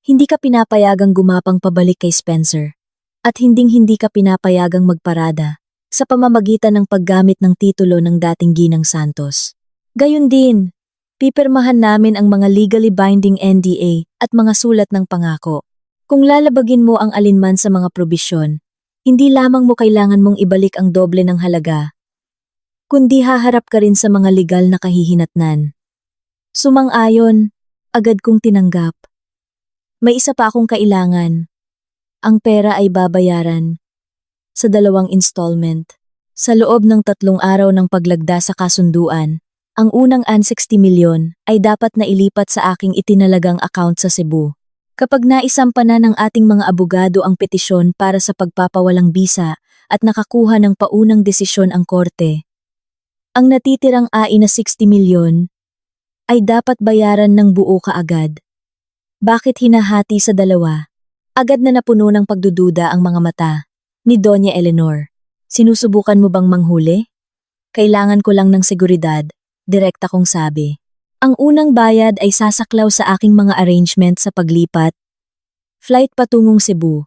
Hindi ka pinapayagang gumapang pabalik kay Spencer. At hinding-hindi ka pinapayagang magparada sa pamamagitan ng paggamit ng titulo ng dating Ginang Santos. Gayun din, pipirmahan namin ang mga legally binding NDA at mga sulat ng pangako. Kung lalabagin mo ang alinman sa mga probisyon, hindi lamang mo kailangan mong ibalik ang doble ng halaga, kundi haharap ka rin sa mga legal na kahihinatnan. Sumang-ayon, agad kong tinanggap. May isa pa akong kailangan. Ang pera ay babayaran sa 2 installment. Sa loob ng 3 araw ng paglagda sa kasunduan, ang unang 60 milyon ay dapat na ilipat sa aking itinalagang account sa Cebu. Kapag naisampa na ng ating mga abogado ang petisyon para sa pagpapawalang bisa at nakakuha ng paunang desisyon ang korte, ang natitirang AI na 60 milyon ay dapat bayaran ng buo kaagad. Bakit hinahati sa dalawa? Agad na napuno ng pagdududa ang mga mata ni Doña Eleanor. Sinusubukan mo bang manghuli? Kailangan ko lang ng seguridad, direkta kong sabi. Ang unang bayad ay sasaklaw sa aking mga arrangement sa paglipat, flight patungong Cebu,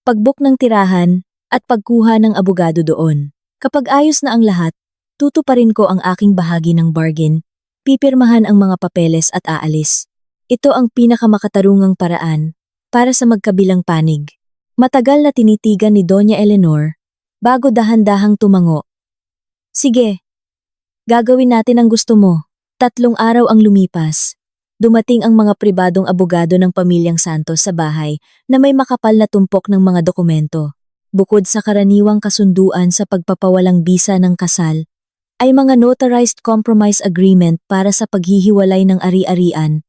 pagbook ng tirahan at pagkuha ng abogado doon. Kapag ayos na ang lahat, tutuparin ko ang aking bahagi ng bargain, pipirmahan ang mga papeles at aalis. Ito ang pinakamakatarungang paraan para sa magkabilang panig. Matagal na tinitigan ni Doña Eleanor bago dahan-dahang tumango. Sige, gagawin natin ang gusto mo. 3 araw ang lumipas. Dumating ang mga pribadong abogado ng pamilyang Santos sa bahay na may makapal na tumpok ng mga dokumento. Bukod sa karaniwang kasunduan sa pagpapawalang bisa ng kasal, ay mga notarized compromise agreement para sa paghihiwalay ng ari-arian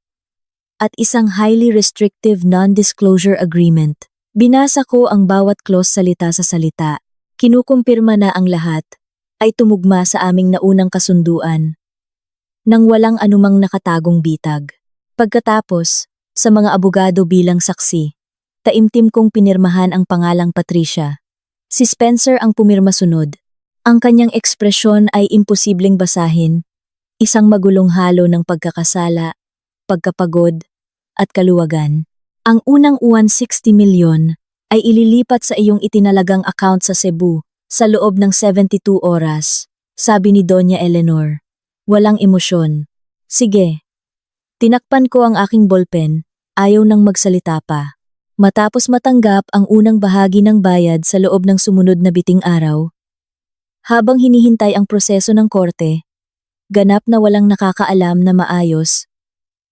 at isang highly restrictive non-disclosure agreement. Binasa ko ang bawat clause salita sa salita. Kinukumpirma na ang lahat ay tumugma sa aming naunang kasunduan nang walang anumang nakatagong bitag. Pagkatapos, sa mga abogado bilang saksi, taimtim kong pinirmahan ang pangalang Patricia. Si Spencer ang pumirma sunod. Ang kanyang ekspresyon ay imposibleng basahin, isang magulong halo ng pagkakasala, pagkapagod, at kaluwagan. Ang unang 160 milyon ay ililipat sa iyong itinalagang account sa Cebu sa loob ng 72 oras, sabi ni Doña Eleanor. Walang emosyon. Sige. Tinakpan ko ang aking ballpen, ayaw nang magsalita pa. Matapos matanggap ang unang bahagi ng bayad sa loob ng sumunod na biting araw, habang hinihintay ang proseso ng korte, ganap na walang nakakaalam na maayos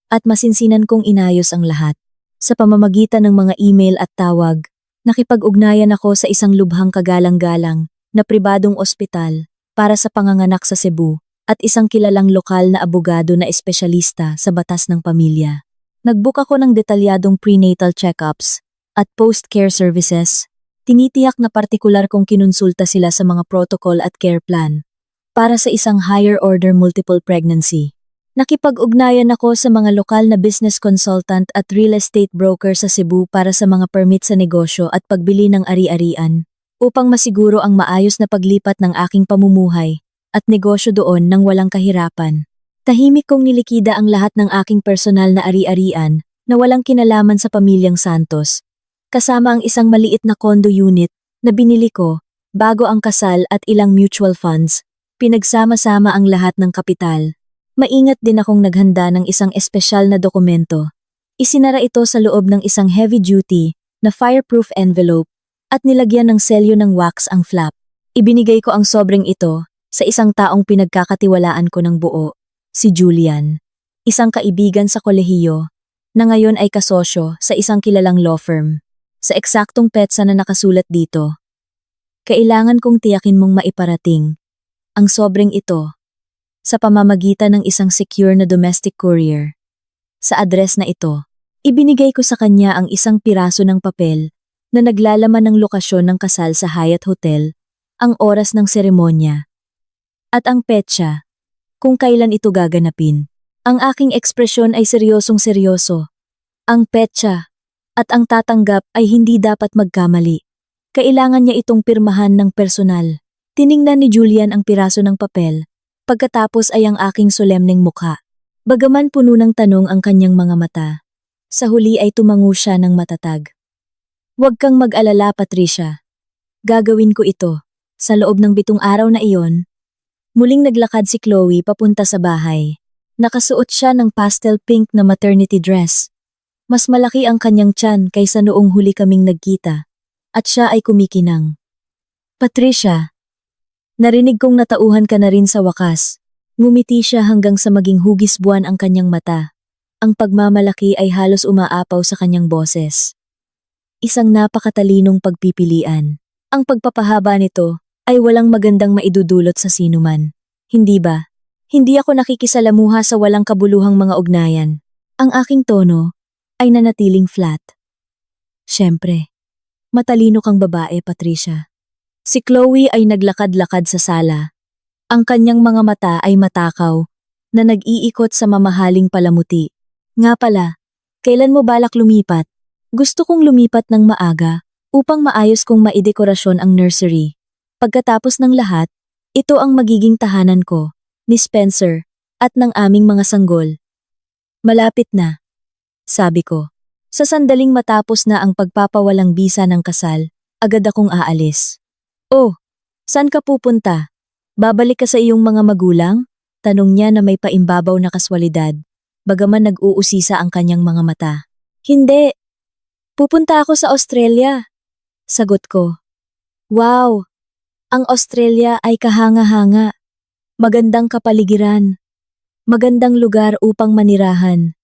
at masinsinan kong inayos ang lahat. Sa pamamagitan ng mga email at tawag, nakipag-ugnayan ako sa isang lubhang kagalang-galang na pribadong ospital para sa panganganak sa Cebu at isang kilalang lokal na abogado na espesyalista sa batas ng pamilya. Nag-book ako ng detalyadong prenatal checkups at post-care services. Tinitiyak na partikular kong kinonsulta sila sa mga protocol at care plan para sa isang higher order multiple pregnancy. Nakipag-ugnayan ako sa mga lokal na business consultant at real estate broker sa Cebu para sa mga permit sa negosyo at pagbili ng ari-arian upang masiguro ang maayos na paglipat ng aking pamumuhay at negosyo doon nang walang kahirapan. Tahimik kong nilikida ang lahat ng aking personal na ari-arian na walang kinalaman sa pamilyang Santos, kasama ang isang maliit na condo unit na binili ko bago ang kasal at ilang mutual funds. Pinagsama-sama ang lahat ng kapital. Maingat din akong naghanda ng isang espesyal na dokumento. Isinara ito sa loob ng isang heavy-duty na fireproof envelope at nilagyan ng selyo ng wax ang flap. Ibinigay ko ang sobrang ito sa isang taong pinagkakatiwalaan ko ng buo, si Julian, isang kaibigan sa kolehiyo na ngayon ay kasosyo sa isang kilalang law firm. Sa eksaktong petsa na nakasulat dito, kailangan kong tiyakin mong maiparating ang sobrang ito sa pamamagitan ng isang secure na domestic courier. Sa address na ito, ibinigay ko sa kanya ang isang piraso ng papel na naglalaman ng lokasyon ng kasal sa Hyatt Hotel, ang oras ng seremonya, at ang petsa, kung kailan ito gaganapin. Ang aking ekspresyon ay seryosong-seryoso. Ang petsa at ang tatanggap ay hindi dapat magkamali. Kailangan niya itong pirmahan ng personal. Tiningnan ni Julian ang piraso ng papel. Pagkatapos ay ang aking solemneng mukha. Bagaman puno ng tanong ang kanyang mga mata, sa huli ay tumango siya ng matatag. Huwag kang mag-alala, Patricia. Gagawin ko ito. Sa loob ng 7 araw na iyon, muling naglakad si Chloe papunta sa bahay. Nakasuot siya ng pastel pink na maternity dress. Mas malaki ang kanyang tiyan kaysa noong huli kaming nagkita, at siya ay kumikinang. Patricia, narinig kong natauhan ka na rin sa wakas. Ngumiti siya hanggang sa maging hugis buwan ang kanyang mata. Ang pagmamalaki ay halos umaapaw sa kanyang boses. Isang napakatalinong pagpipilian. Ang pagpapahaba nito ay walang magandang maidudulot sa sinuman. Hindi ba? Hindi ako nakikisalamuha sa walang kabuluhang mga ugnayan. Ang aking tono ay nanatiling flat. Siyempre, matalino kang babae, Patricia. Si Chloe ay naglakad-lakad sa sala. Ang kanyang mga mata ay matakaw na nag-iikot sa mamahaling palamuti. Nga pala, kailan mo balak lumipat? Gusto kong lumipat ng maaga upang maayos kong maidekorasyon ang nursery. Pagkatapos ng lahat, ito ang magiging tahanan ko, ni Spencer, at ng aming mga sanggol. Malapit na, sabi ko. Sa sandaling matapos na ang pagpapawalang bisa ng kasal, agad akong aalis. Oh, saan ka pupunta? Babalik ka sa iyong mga magulang? Tanong niya na may paimbabaw na kaswalidad, bagaman nag-uusisa ang kanyang mga mata. Hindi. Pupunta ako sa Australia. Sagot ko. Wow! Ang Australia ay kahanga-hanga. Magandang kapaligiran. Magandang lugar upang manirahan.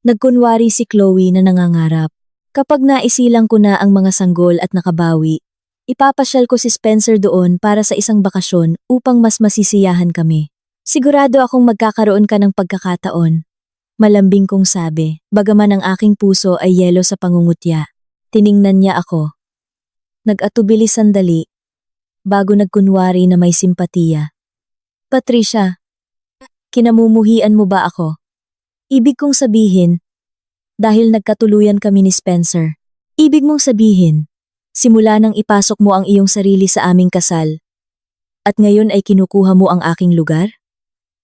Nagkunwari si Chloe na nangangarap. Kapag naisilang ko na ang mga sanggol at nakabawi, ipapasyal ko si Spencer doon para sa isang bakasyon upang mas masisiyahan kami. Sigurado akong magkakaroon ka ng pagkakataon. Malambing kong sabi, bagaman ang aking puso ay yelo sa pangungutya. Tiningnan niya ako. Nag-atubili sandali, bago nagkunwari na may simpatiya. Patricia, kinamumuhian mo ba ako? Ibig kong sabihin, dahil nagkatuluyan kami ni Spencer. Ibig mong sabihin, simula nang ipasok mo ang iyong sarili sa aming kasal, at ngayon ay kinukuha mo ang aking lugar?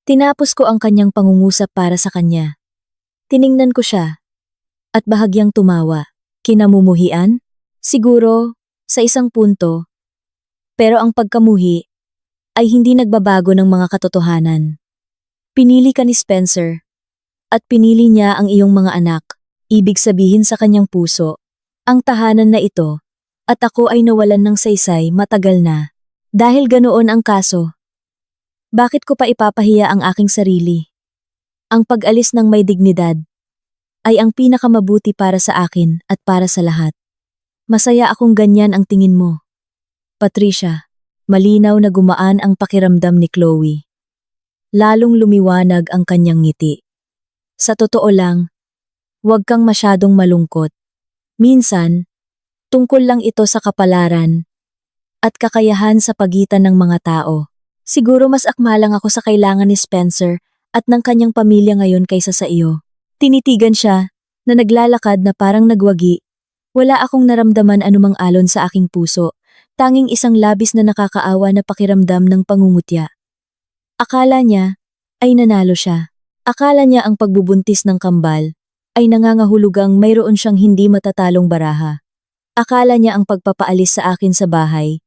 Tinapos ko ang kanyang pangungusap para sa kanya. Tiningnan ko siya, at bahagyang tumawa. Kinamumuhian? Siguro, sa isang punto. Pero ang pagkamuhi ay hindi nagbabago ng mga katotohanan. Pinili ka ni Spencer, at pinili niya ang iyong mga anak. Ibig sabihin sa kanyang puso, ang tahanan na ito, at ako ay nawalan ng saysay matagal na. Dahil ganoon ang kaso, bakit ko pa ipapahiya ang aking sarili? Ang pag-alis ng may dignidad ay ang pinakamabuti para sa akin at para sa lahat. Masaya akong ganyan ang tingin mo. Patricia, malinaw na gumaan ang pakiramdam ni Chloe. Lalong lumiwanag ang kanyang ngiti. Sa totoo lang, huwag kang masyadong malungkot. Minsan, tungkol lang ito sa kapalaran at kakayahan sa pagitan ng mga tao. Siguro mas akma lang ako sa kailangan ni Spencer at ng kanyang pamilya ngayon kaysa sa iyo. Tinitigan siya na naglalakad na parang nagwagi. Wala akong naramdaman anumang alon sa aking puso, tanging isang labis na nakakaawa na pakiramdam ng pangungutya. Akala niya ay nanalo siya. Akala niya ang pagbubuntis ng kambal ay nangangahulugang mayroon siyang hindi matatalong baraha. Akala niya ang pagpapaalis sa akin sa bahay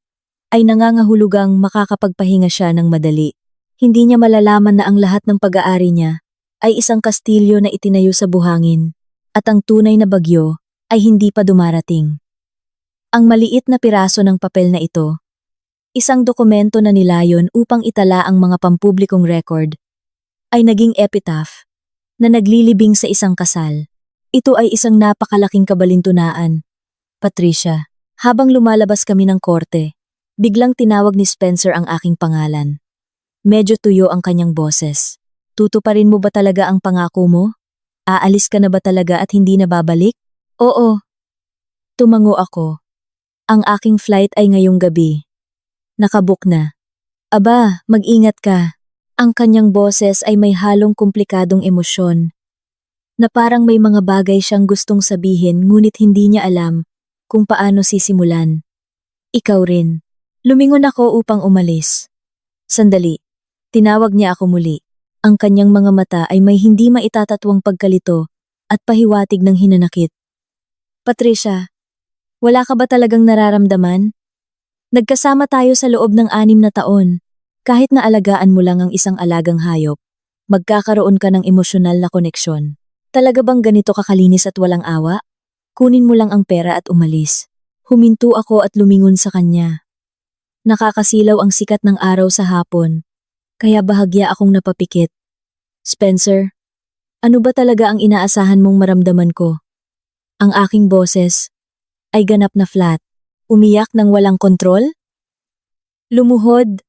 ay nangangahulugang makakapagpahinga siya ng madali. Hindi niya malalaman na ang lahat ng pag-aari niya ay isang kastilyo na itinayo sa buhangin at ang tunay na bagyo ay hindi pa dumarating. Ang maliit na piraso ng papel na ito, isang dokumento na nilayon upang itala ang mga pampublikong record, ay naging epitaph na naglilibing sa isang kasal. Ito ay isang napakalaking kabalintunaan. Patricia, habang lumalabas kami ng korte, biglang tinawag ni Spencer ang aking pangalan. Medyo tuyo ang kanyang boses. Tutuparin mo ba talaga ang pangako mo? Aalis ka na ba talaga at hindi na babalik? Oo. Tumango ako. Ang aking flight ay ngayong gabi. Nakabook na. Aba, mag-ingat ka. Ang kanyang boses ay may halong komplikadong emosyon, na parang may mga bagay siyang gustong sabihin ngunit hindi niya alam kung paano sisimulan. Ikaw rin. Lumingon ako upang umalis. Sandali. Tinawag niya ako muli. Ang kanyang mga mata ay may hindi maitatatwang pagkalito at pahiwatig ng hinanakit. Patricia, wala ka ba talagang nararamdaman? Nagkasama tayo sa loob ng 6 na taon. Kahit na alagaan mo lang ang isang alagang hayop, magkakaroon ka ng emosyonal na koneksyon. Talaga bang ganito kakalinis at walang awa? Kunin mo lang ang pera at umalis. Huminto ako at lumingon sa kanya. Nakakasilaw ang sikat ng araw sa hapon, kaya bahagya akong napapikit. Spencer, ano ba talaga ang inaasahan mong maramdaman ko? Ang aking boses ay ganap na flat, umiyak ng walang kontrol? Lumuhod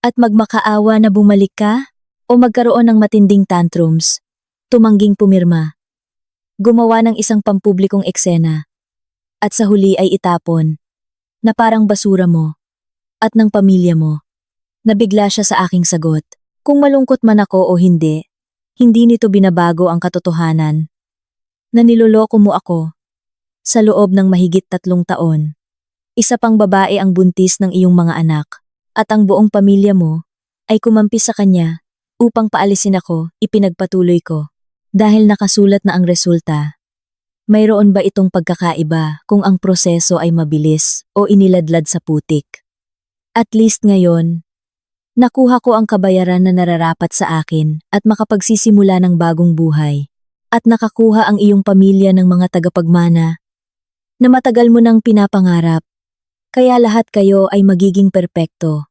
at magmakaawa na bumalik ka o magkaroon ng matinding tantrums. Tumangging pumirma. Gumawa ng isang pampublikong eksena. At sa huli ay itapon. Na parang basura mo. At ng pamilya mo. Nabigla siya sa aking sagot. Kung malungkot man ako o hindi nito binabago ang katotohanan. Na niloloko mo ako. Sa loob ng mahigit 3 taon. Isa pang babae ang buntis ng iyong mga anak. At ang buong pamilya mo ay kumampi sa kanya upang paalisin ako, ipinagpatuloy ko. Dahil nakasulat na ang resulta. Mayroon ba itong pagkakaiba kung ang proseso ay mabilis o iniladlad sa putik? At least ngayon, nakuha ko ang kabayaran na nararapat sa akin at makapagsisimula ng bagong buhay. At nakakuha ang iyong pamilya ng mga tagapagmana na matagal mo nang pinapangarap. Kaya lahat kayo ay magiging perpekto.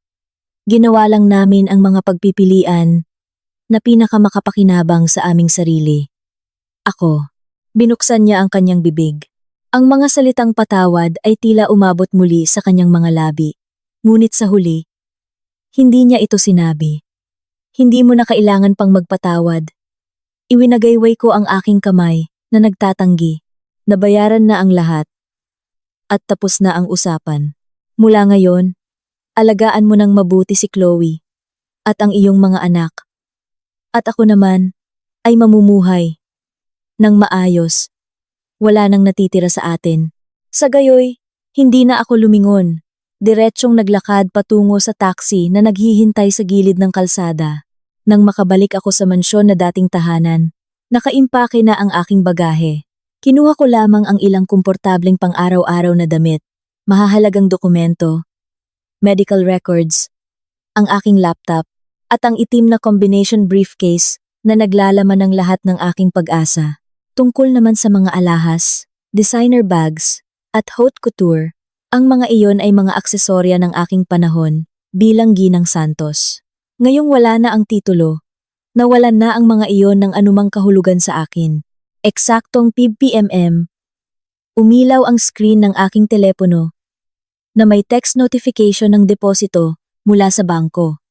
Ginawa lang namin ang mga pagpipilian na pinakamakapakinabang sa aming sarili. Ako, binuksan niya ang kanyang bibig. Ang mga salitang patawad ay tila umabot muli sa kanyang mga labi. Ngunit sa huli, hindi niya ito sinabi. Hindi mo na kailangan pang magpatawad. Iwinagayway ko ang aking kamay na nagtatanggi. Nabayaran na ang lahat. At tapos na ang usapan. Mula ngayon, alagaan mo ng mabuti si Chloe at ang iyong mga anak. At ako naman ay mamumuhay ng maayos. Wala nang natitira sa atin. Sa gayoy, hindi na ako lumingon. Diretsyong naglakad patungo sa taxi na naghihintay sa gilid ng kalsada. Nang makabalik ako sa mansyon na dating tahanan, nakaimpake na ang aking bagahe. Kinuha ko lamang ang ilang komportableng pang-araw-araw na damit, mahahalagang dokumento, medical records, ang aking laptop, at ang itim na combination briefcase na naglalaman ng lahat ng aking pag-asa. Tungkol naman sa mga alahas, designer bags, at haute couture, ang mga iyon ay mga aksesorya ng aking panahon bilang Ginang Santos. Ngayong wala na ang titulo, nawalan na ang mga iyon ng anumang kahulugan sa akin. Eksaktong PBMM. Umilaw ang screen ng aking telepono na may text notification ng deposito mula sa bangko.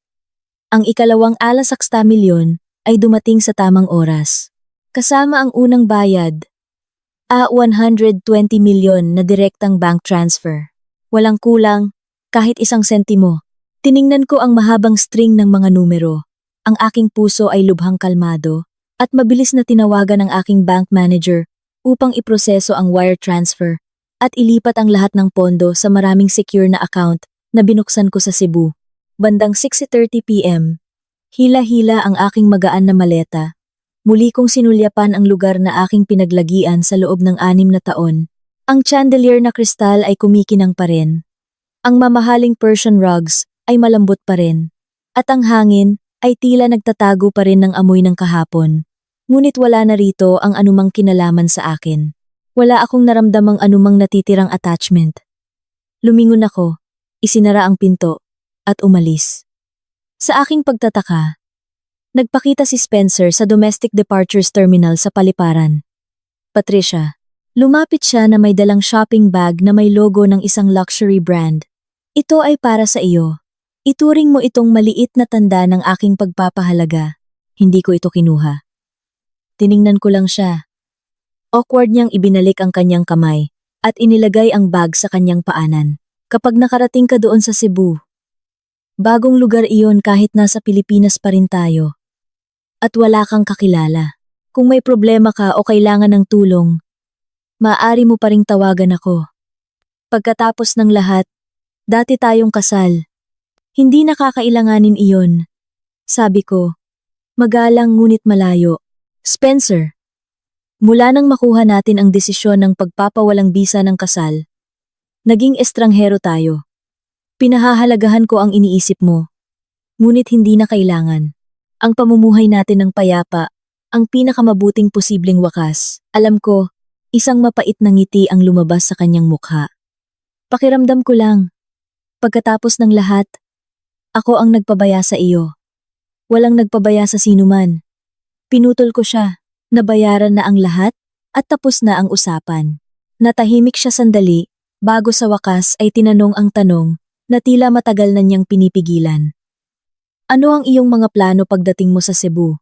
Ang ikalawang alas 6 milyon ay dumating sa tamang oras. Kasama ang unang bayad, 120 milyon na direktang bank transfer. Walang kulang, kahit 1 sentimo. Tiningnan ko ang mahabang string ng mga numero. Ang aking puso ay lubhang kalmado. At mabilis na tinawagan ang aking bank manager upang iproseso ang wire transfer at ilipat ang lahat ng pondo sa maraming secure na account na binuksan ko sa Cebu. Bandang 6:30 PM, hila-hila ang aking magaan na maleta. Muli kong sinulyapan ang lugar na aking pinaglagian sa loob ng 6 na taon. Ang chandelier na kristal ay kumikinang pa rin. Ang mamahaling Persian rugs ay malambot pa rin. At ang hangin ay tila nagtatago pa rin ng amoy ng kahapon. Ngunit wala na rito ang anumang kinalaman sa akin. Wala akong naramdamang anumang natitirang attachment. Lumingon ako, isinara ang pinto, at umalis. Sa aking pagtataka, nagpakita si Spencer sa Domestic Departures Terminal sa Paliparan. Patricia, lumapit siya na may dalang shopping bag na may logo ng isang luxury brand. Ito ay para sa iyo. Ituring mo itong maliit na tanda ng aking pagpapahalaga. Hindi ko ito kinuha. Tiningnan ko lang siya. Awkward niyang ibinalik ang kanyang kamay at inilagay ang bag sa kanyang paanan. Kapag nakarating ka doon sa Cebu, bagong lugar iyon kahit nasa Pilipinas pa rin tayo. At wala kang kakilala. Kung may problema ka o kailangan ng tulong, maaari mo pa ring tawagan ako. Pagkatapos ng lahat, dati tayong kasal. Hindi nakakailanganin iyon. Sabi ko, magalang ngunit malayo. Spencer, mula nang makuha natin ang desisyon ng pagpapawalang bisa ng kasal, naging estranghero tayo. Pinahahalagahan ko ang iniisip mo. Ngunit hindi na kailangan. Ang pamumuhay natin ng payapa, ang pinakamabuting posibleng wakas. Alam ko, isang mapait na ngiti ang lumabas sa kanyang mukha. Pakiramdam ko lang. Pagkatapos ng lahat, ako ang nagpabaya sa iyo. Walang nagpabaya sa sinuman. Pinutol ko siya, nabayaran na ang lahat, at tapos na ang usapan. Natahimik siya sandali, bago sa wakas ay tinanong ang tanong na tila matagal na niyang pinipigilan. Ano ang iyong mga plano pagdating mo sa Cebu?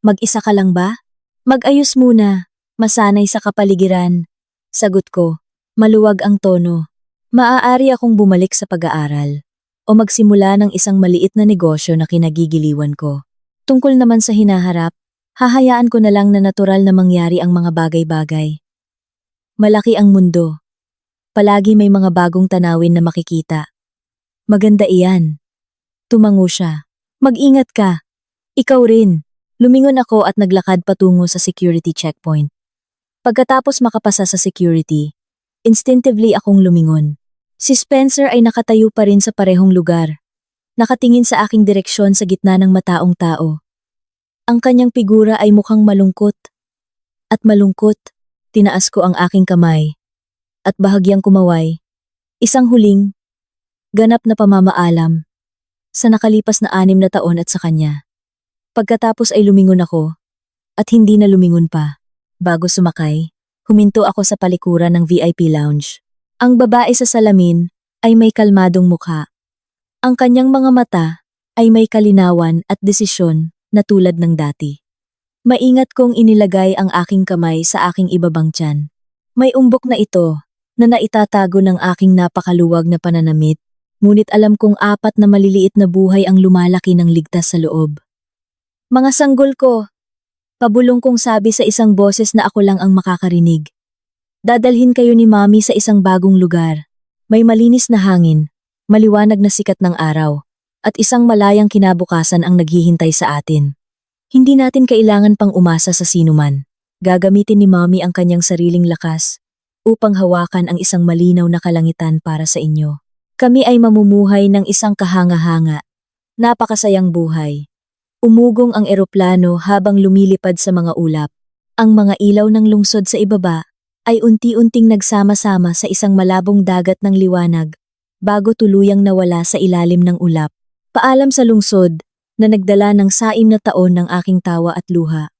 Mag-isa ka lang ba? Mag-ayos muna, masanay sa kapaligiran. Sagot ko, maluwag ang tono. Maaari akong bumalik sa pag-aaral o magsimula ng isang maliit na negosyo na kinagigiliwan ko. Tungkol naman sa hinaharap, hahayaan ko na lang na natural na mangyari ang mga bagay-bagay. Malaki ang mundo. Palagi may mga bagong tanawin na makikita. Maganda iyan. Tumango siya. Mag-ingat ka. Ikaw rin. Lumingon ako at naglakad patungo sa security checkpoint. Pagkatapos makapasa sa security, instinctively akong lumingon. Si Spencer ay nakatayo pa rin sa parehong lugar. Nakatingin sa aking direksyon sa gitna ng mataong tao. Ang kanyang figura ay mukhang malungkot. At malungkot, tinaas ko ang aking kamay. At bahagyang kumaway. Isang huling, ganap na pamamaalam. Sa nakalipas na 6 na taon at sa kanya. Pagkatapos ay lumingon ako. At hindi na lumingon pa. Bago sumakay, huminto ako sa palikuran ng VIP lounge. Ang babae sa salamin ay may kalmadong mukha. Ang kanyang mga mata ay may kalinawan at desisyon na tulad ng dati. Maingat kong inilagay ang aking kamay sa aking ibabang tiyan. May umbok na ito na naitatago ng aking napakaluwag na pananamit, ngunit alam kong 4 na maliliit na buhay ang lumalaki ng ligtas sa loob. Mga sanggol ko, pabulong kong sabi sa isang boses na ako lang ang makakarinig. Dadalhin kayo ni Mami sa isang bagong lugar. May malinis na hangin, maliwanag na sikat ng araw, at isang malayang kinabukasan ang naghihintay sa atin. Hindi natin kailangan pang umasa sa sinuman. Gagamitin ni Mami ang kanyang sariling lakas upang hawakan ang isang malinaw na kalangitan para sa inyo. Kami ay mamumuhay ng isang kahanga-hanga. Napakasayang buhay. Umugong ang eroplano habang lumilipad sa mga ulap. Ang mga ilaw ng lungsod sa ibaba ay unti-unting nagsama-sama sa isang malabong dagat ng liwanag bago tuluyang nawala sa ilalim ng ulap. Paalam sa lungsod na nagdala ng 6 na taon ng aking tawa at luha.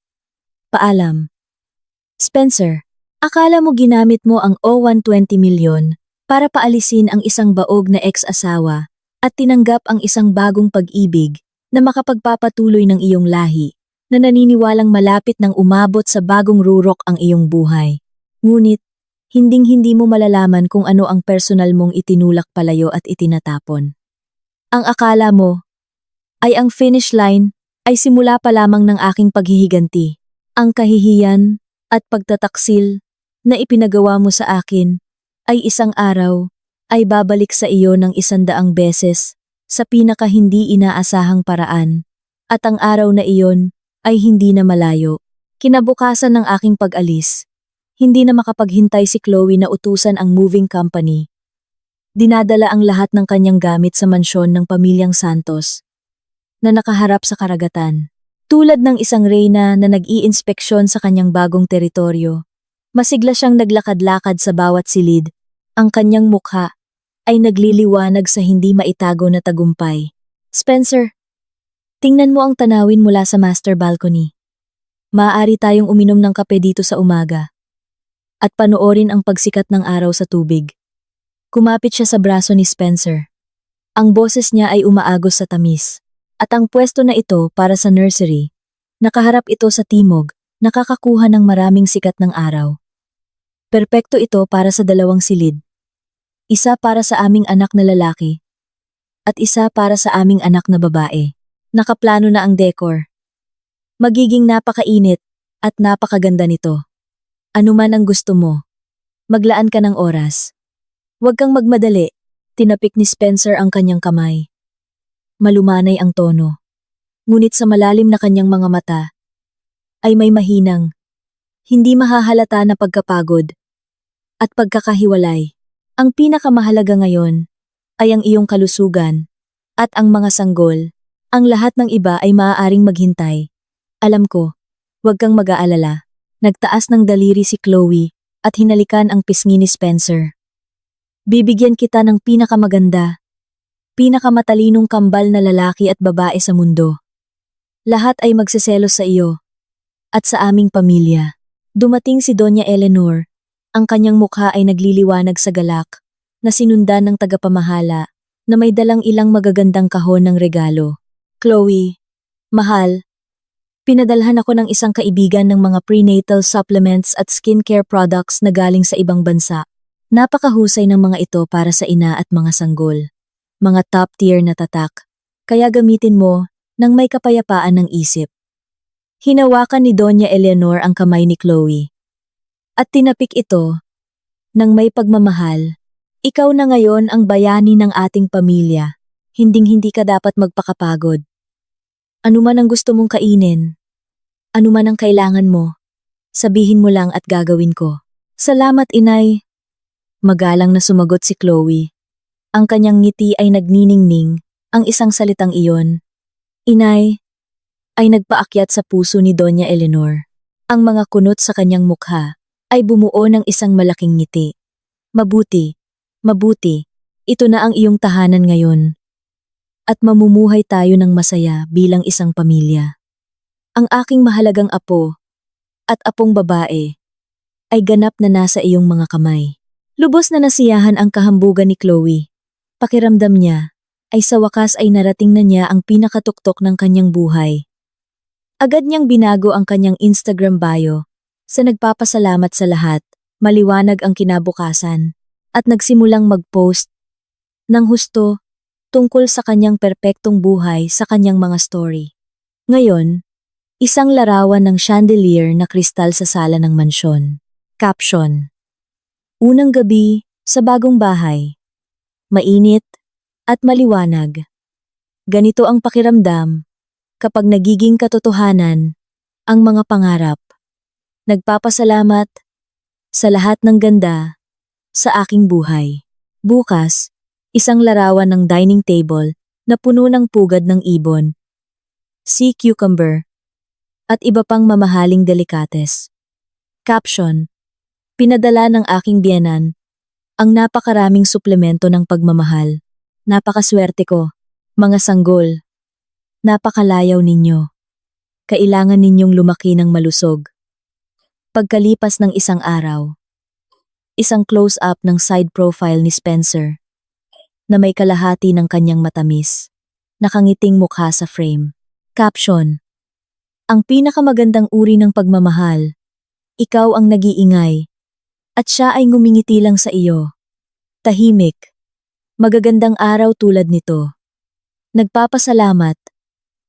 Paalam. Spencer, akala mo ginamit mo ang O120 milyon para paalisin ang isang baog na ex-asawa at tinanggap ang isang bagong pag-ibig na makapagpapatuloy ng iyong lahi na naniniwalang malapit ng umabot sa bagong rurok ang iyong buhay. Ngunit, hinding-hindi mo malalaman kung ano ang personal mong itinulak palayo at itinatapon. Ang akala mo ay ang finish line ay simula pa lamang ng aking paghihiganti. Ang kahihiyan at pagtataksil na ipinagawa mo sa akin ay isang araw ay babalik sa iyo ng 100 beses sa pinaka hindi inaasahang paraan at ang araw na iyon ay hindi na malayo. Kinabukasan ng aking pag-alis, hindi na makapaghintay si Chloe na utusan ang moving company. Dinadala ang lahat ng kanyang gamit sa mansyon ng pamilyang Santos na nakaharap sa karagatan. Tulad ng isang reyna na nag-iinspeksyon sa kanyang bagong teritoryo, masigla siyang naglakad-lakad sa bawat silid. Ang kanyang mukha ay nagliliwanag sa hindi maitago na tagumpay. Spencer, tingnan mo ang tanawin mula sa master balcony. Maaari tayong uminom ng kape dito sa umaga at panoorin ang pagsikat ng araw sa tubig. Kumapit siya sa braso ni Spencer. Ang boses niya ay umaagos sa tamis. At ang pwesto na ito para sa nursery, nakaharap ito sa timog, nakakakuha ng maraming sikat ng araw. Perpekto ito para sa 2 silid. Isa para sa aming anak na lalaki at isa para sa aming anak na babae. Nakaplano na ang decor. Magiging napakainit at napakaganda nito. Ano man ang gusto mo, maglaan ka ng oras. Huwag kang magmadali, tinapik ni Spencer ang kanyang kamay. Malumanay ang tono. Ngunit sa malalim na kanyang mga mata, ay may mahinang, hindi mahahalata na pagkapagod at pagkakahiwalay. Ang pinakamahalaga ngayon ay ang iyong kalusugan at ang mga sanggol. Ang lahat ng iba ay maaaring maghintay. Alam ko, huwag kang mag-aalala. Nagtaas ng daliri si Chloe at hinalikan ang pisngi ni Spencer. Bibigyan kita ng pinakamaganda, pinakamatalinong kambal na lalaki at babae sa mundo. Lahat ay magseselos sa iyo at sa aming pamilya. Dumating si Doña Eleanor. Ang kanyang mukha ay nagliliwanag sa galak na sinundan ng tagapamahala na may dalang ilang magagandang kahon ng regalo. Chloe, mahal, pinadalhan ako ng isang kaibigan ng mga prenatal supplements at skincare products na galing sa ibang bansa. Napakahusay ng mga ito para sa ina at mga sanggol. Mga top tier na tatak, kaya gamitin mo nang may kapayapaan ng isip. Hinawakan ni Doña Eleanor ang kamay ni Chloe. At tinapik ito, nang may pagmamahal. Ikaw na ngayon ang bayani ng ating pamilya. Hinding-hindi ka dapat magpakapagod. Ano man ang gusto mong kainin, ano man ang kailangan mo, sabihin mo lang at gagawin ko. Salamat, inay. Magalang na sumagot si Chloe. Ang kanyang ngiti ay nagniningning, ang isang salitang iyon. Inay, ay nagpaakyat sa puso ni Doña Eleanor. Ang mga kunot sa kanyang mukha ay bumuo ng isang malaking ngiti. Mabuti, mabuti, ito na ang iyong tahanan ngayon. At mamumuhay tayo ng masaya bilang isang pamilya. Ang aking mahalagang apo at apong babae ay ganap na nasa iyong mga kamay. Lubos na nasiyahan ang kahambugan ni Chloe. Pakiramdam niya ay sa wakas ay narating na niya ang pinakatuktok ng kanyang buhay. Agad niyang binago ang kanyang Instagram bio sa nagpapasalamat sa lahat, maliwanag ang kinabukasan, at nagsimulang mag-post ng husto tungkol sa kanyang perpektong buhay sa kanyang mga story. Ngayon, isang larawan ng chandelier na kristal sa sala ng mansyon. Caption: Unang gabi sa bagong bahay. Mainit at maliwanag. Ganito ang pakiramdam kapag nagiging katotohanan ang mga pangarap. Nagpapasalamat sa lahat ng ganda sa aking buhay. Bukas, isang larawan ng dining table na puno ng pugad ng ibon, sea cucumber, at iba pang mamahaling delikates. Caption: Pinadala ng aking biyenan ang napakaraming suplemento ng pagmamahal. Napakaswerte ko, mga sanggol. Napakalayaw ninyo. Kailangan ninyong lumaki ng malusog. Pagkalipas ng isang araw, isang close-up ng side profile ni Spencer na may kalahati ng kanyang matamis, nakangiting mukha sa frame. Caption: Ang pinakamagandang uri ng pagmamahal. Ikaw ang nag-iingay at siya ay ngumingiti lang sa iyo. Tahimik. Magagandang araw tulad nito. Nagpapasalamat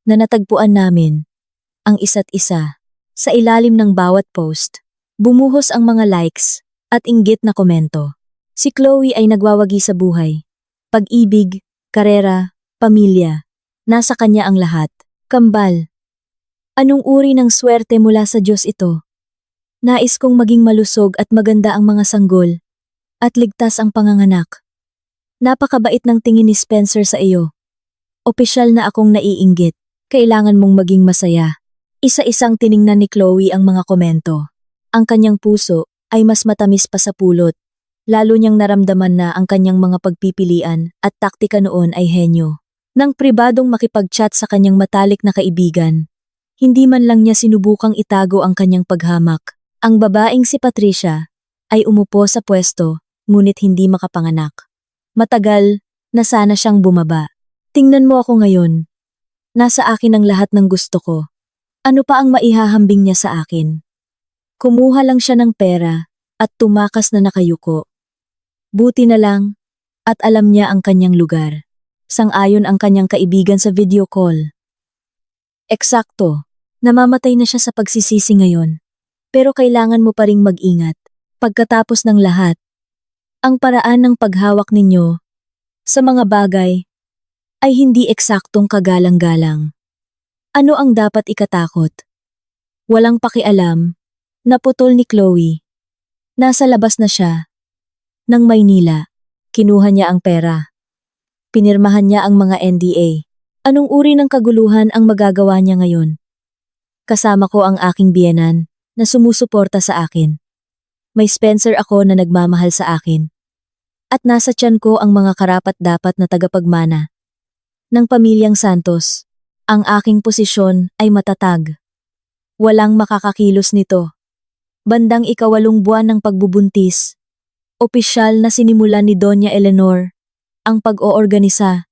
na natagpuan namin ang isa't isa. Sa ilalim ng bawat post, bumuhos ang mga likes at inggit na komento. Si Chloe ay nagwawagi sa buhay. Pag-ibig, karera, pamilya. Nasa kanya ang lahat. Kambal. Anong uri ng swerte mula sa Diyos ito? Nais kong maging malusog at maganda ang mga sanggol at ligtas ang panganganak. Napakabait ng tingin ni Spencer sa iyo. Opisyal na akong naiinggit. Kailangan mong maging masaya. Isa-isang tiningnan ni Chloe ang mga komento. Ang kanyang puso ay mas matamis pa sa pulot. Lalo niyang naramdaman na ang kanyang mga pagpipilian at taktika noon ay henyo. Nang pribadong makipag-chat sa kanyang matalik na kaibigan, hindi man lang niya sinubukang itago ang kanyang paghamak. Ang babaeng si Patricia ay umupo sa pwesto ngunit hindi makapanganak. Matagal na sana siyang bumaba. Tingnan mo ako ngayon. Nasa akin ang lahat ng gusto ko. Ano pa ang maihahambing niya sa akin? Kumuha lang siya ng pera at tumakas na nakayuko. Buti na lang at alam niya ang kanyang lugar. Sang-ayon ang kanyang kaibigan sa video call. Eksakto, namamatay na siya sa pagsisisi ngayon. Pero kailangan mo pa ring mag-ingat. Pagkatapos ng lahat, ang paraan ng paghawak ninyo sa mga bagay ay hindi eksaktong kagalang-galang. Ano ang dapat ikatakot? Walang pakialam, naputol ni Chloe. Nasa labas na siya. Nang Maynila, kinuha niya ang pera. Pinirmahan niya ang mga NDA. Anong uri ng kaguluhan ang magagawa niya ngayon? Kasama ko ang aking biyenan na sumusuporta sa akin. May Spencer ako na nagmamahal sa akin. At nasa tiyan ko ang mga karapat-dapat na tagapagmana ng pamilyang Santos. Ang aking posisyon ay matatag. Walang makakakilos nito. Bandang 8 buwan ng pagbubuntis, opisyal na sinimulan ni Doña Eleanor ang pag-oorganisa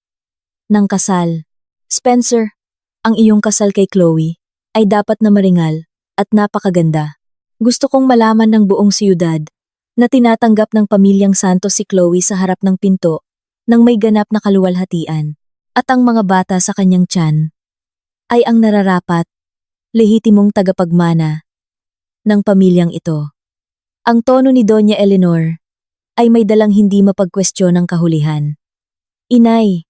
ng kasal. Spencer, ang iyong kasal kay Chloe ay dapat na maringal at napakaganda. Gusto kong malaman ng buong siyudad na tinatanggap ng pamilyang Santos si Chloe sa harap ng pinto nang may ganap na kaluwalhatian at ang mga bata sa kanyang tiyan ay ang nararapat, lehitimong tagapagmana ng pamilyang ito. Ang tono ni Doña Eleanor ay may dalang hindi mapagkwestiyon ng kahulihan. Inay,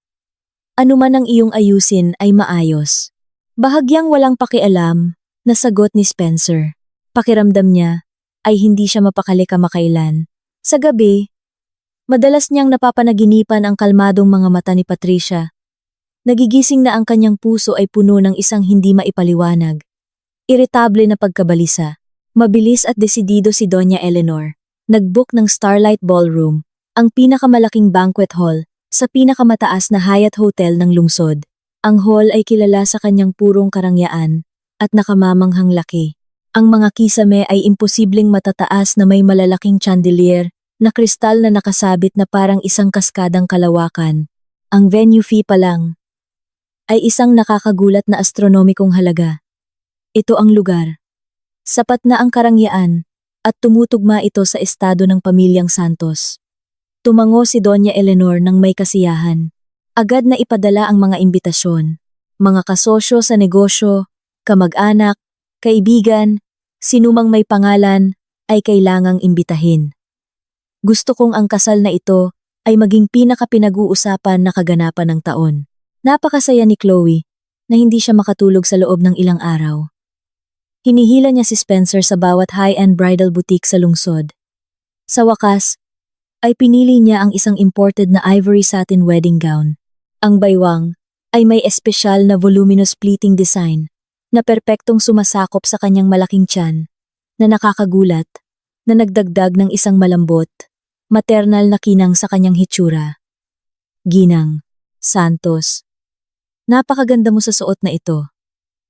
ano man ang iyong ayusin ay maayos. Bahagyang walang pakialam na sagot ni Spencer. Pakiramdam niya ay hindi siya mapakali kamakailan. Sa gabi, madalas niyang napapanaginipan ang kalmadong mga mata ni Patricia. Nagigising na ang kanyang puso ay puno ng isang hindi maipaliwanag. Iritable na pagkabalisa. Mabilis at desidido si Doña Eleanor. Nag-book ng Starlight Ballroom, ang pinakamalaking banquet hall sa pinakamataas na Hyatt Hotel ng lungsod. Ang hall ay kilala sa kanyang purong karangyaan at nakamamanghang laki. Ang mga kisame ay imposibleng matataas na may malalaking chandelier na kristal na nakasabit na parang isang kaskadang kalawakan. Ang venue fee pa lang ay isang nakakagulat na astronomikong halaga. Ito ang lugar. Sapat na ang karangyaan at tumutugma ito sa estado ng pamilyang Santos. Tumango si Doña Eleanor ng may kasiyahan. Agad na ipadala ang mga imbitasyon. Mga kasosyo sa negosyo, kamag-anak, kaibigan, sinumang may pangalan ay kailangang imbitahin. Gusto kong ang kasal na ito ay maging pinakapinag-uusapan na kaganapan ng taon. Napakasaya ni Chloe na hindi siya makatulog sa loob ng ilang araw. Hinihila niya si Spencer sa bawat high-end bridal boutique sa lungsod. Sa wakas, ay pinili niya ang isang imported na ivory satin wedding gown. Ang baywang ay may espesyal na voluminous pleating design na perpektong sumasakop sa kanyang malaking tiyan, na nakakagulat, na nagdagdag ng isang malambot, maternal na kinang sa kanyang hitsura. Ginang, Santos, napakaganda mo sa suot na ito.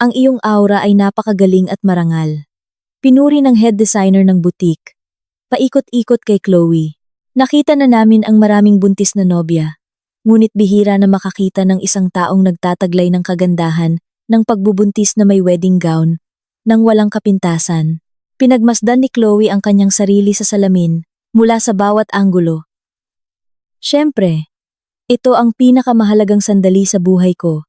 Ang iyong aura ay napakagaling at marangal. Pinuri ng head designer ng boutique. Paikot-ikot kay Chloe. Nakita na namin ang maraming buntis na nobya, ngunit bihira na makakita ng isang taong nagtataglay ng kagandahan ng pagbubuntis na may wedding gown, nang walang kapintasan. Pinagmasdan ni Chloe ang kanyang sarili sa salamin mula sa bawat anggulo. Siyempre, ito ang pinakamahalagang sandali sa buhay ko,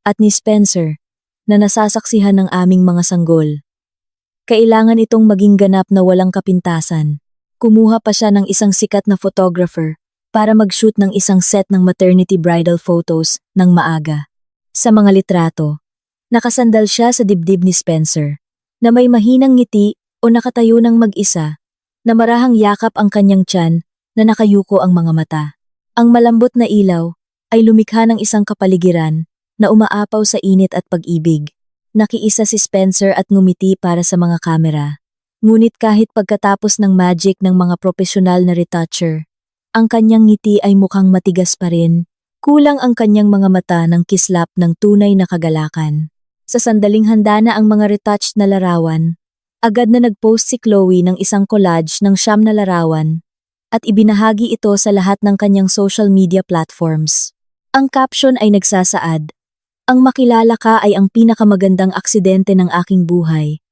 at ni Spencer, na nasasaksihan ng aming mga sanggol. Kailangan itong maging ganap na walang kapintasan. Kumuha pa siya ng isang sikat na photographer para mag-shoot ng isang set ng maternity bridal photos ng maaga. Sa mga litrato, nakasandal siya sa dibdib ni Spencer, na may mahinang ngiti o nakatayo ng mag-isa, na marahang yakap ang kanyang tiyan na nakayuko ang mga mata. Ang malambot na ilaw ay lumikha ng isang kapaligiran na umaapaw sa init at pag-ibig. Nakiisa si Spencer at ngumiti para sa mga kamera. Ngunit kahit pagkatapos ng magic ng mga profesional na retoucher, ang kanyang ngiti ay mukhang matigas pa rin. Kulang ang kanyang mga mata ng kislap ng tunay na kagalakan. Sa sandaling handa na ang mga retouched na larawan, agad na nag-post si Chloe ng isang collage ng 9 na larawan at ibinahagi ito sa lahat ng kanyang social media platforms. Ang caption ay nagsasaad, "Ang makilala ka ay ang pinakamagandang aksidente ng aking buhay.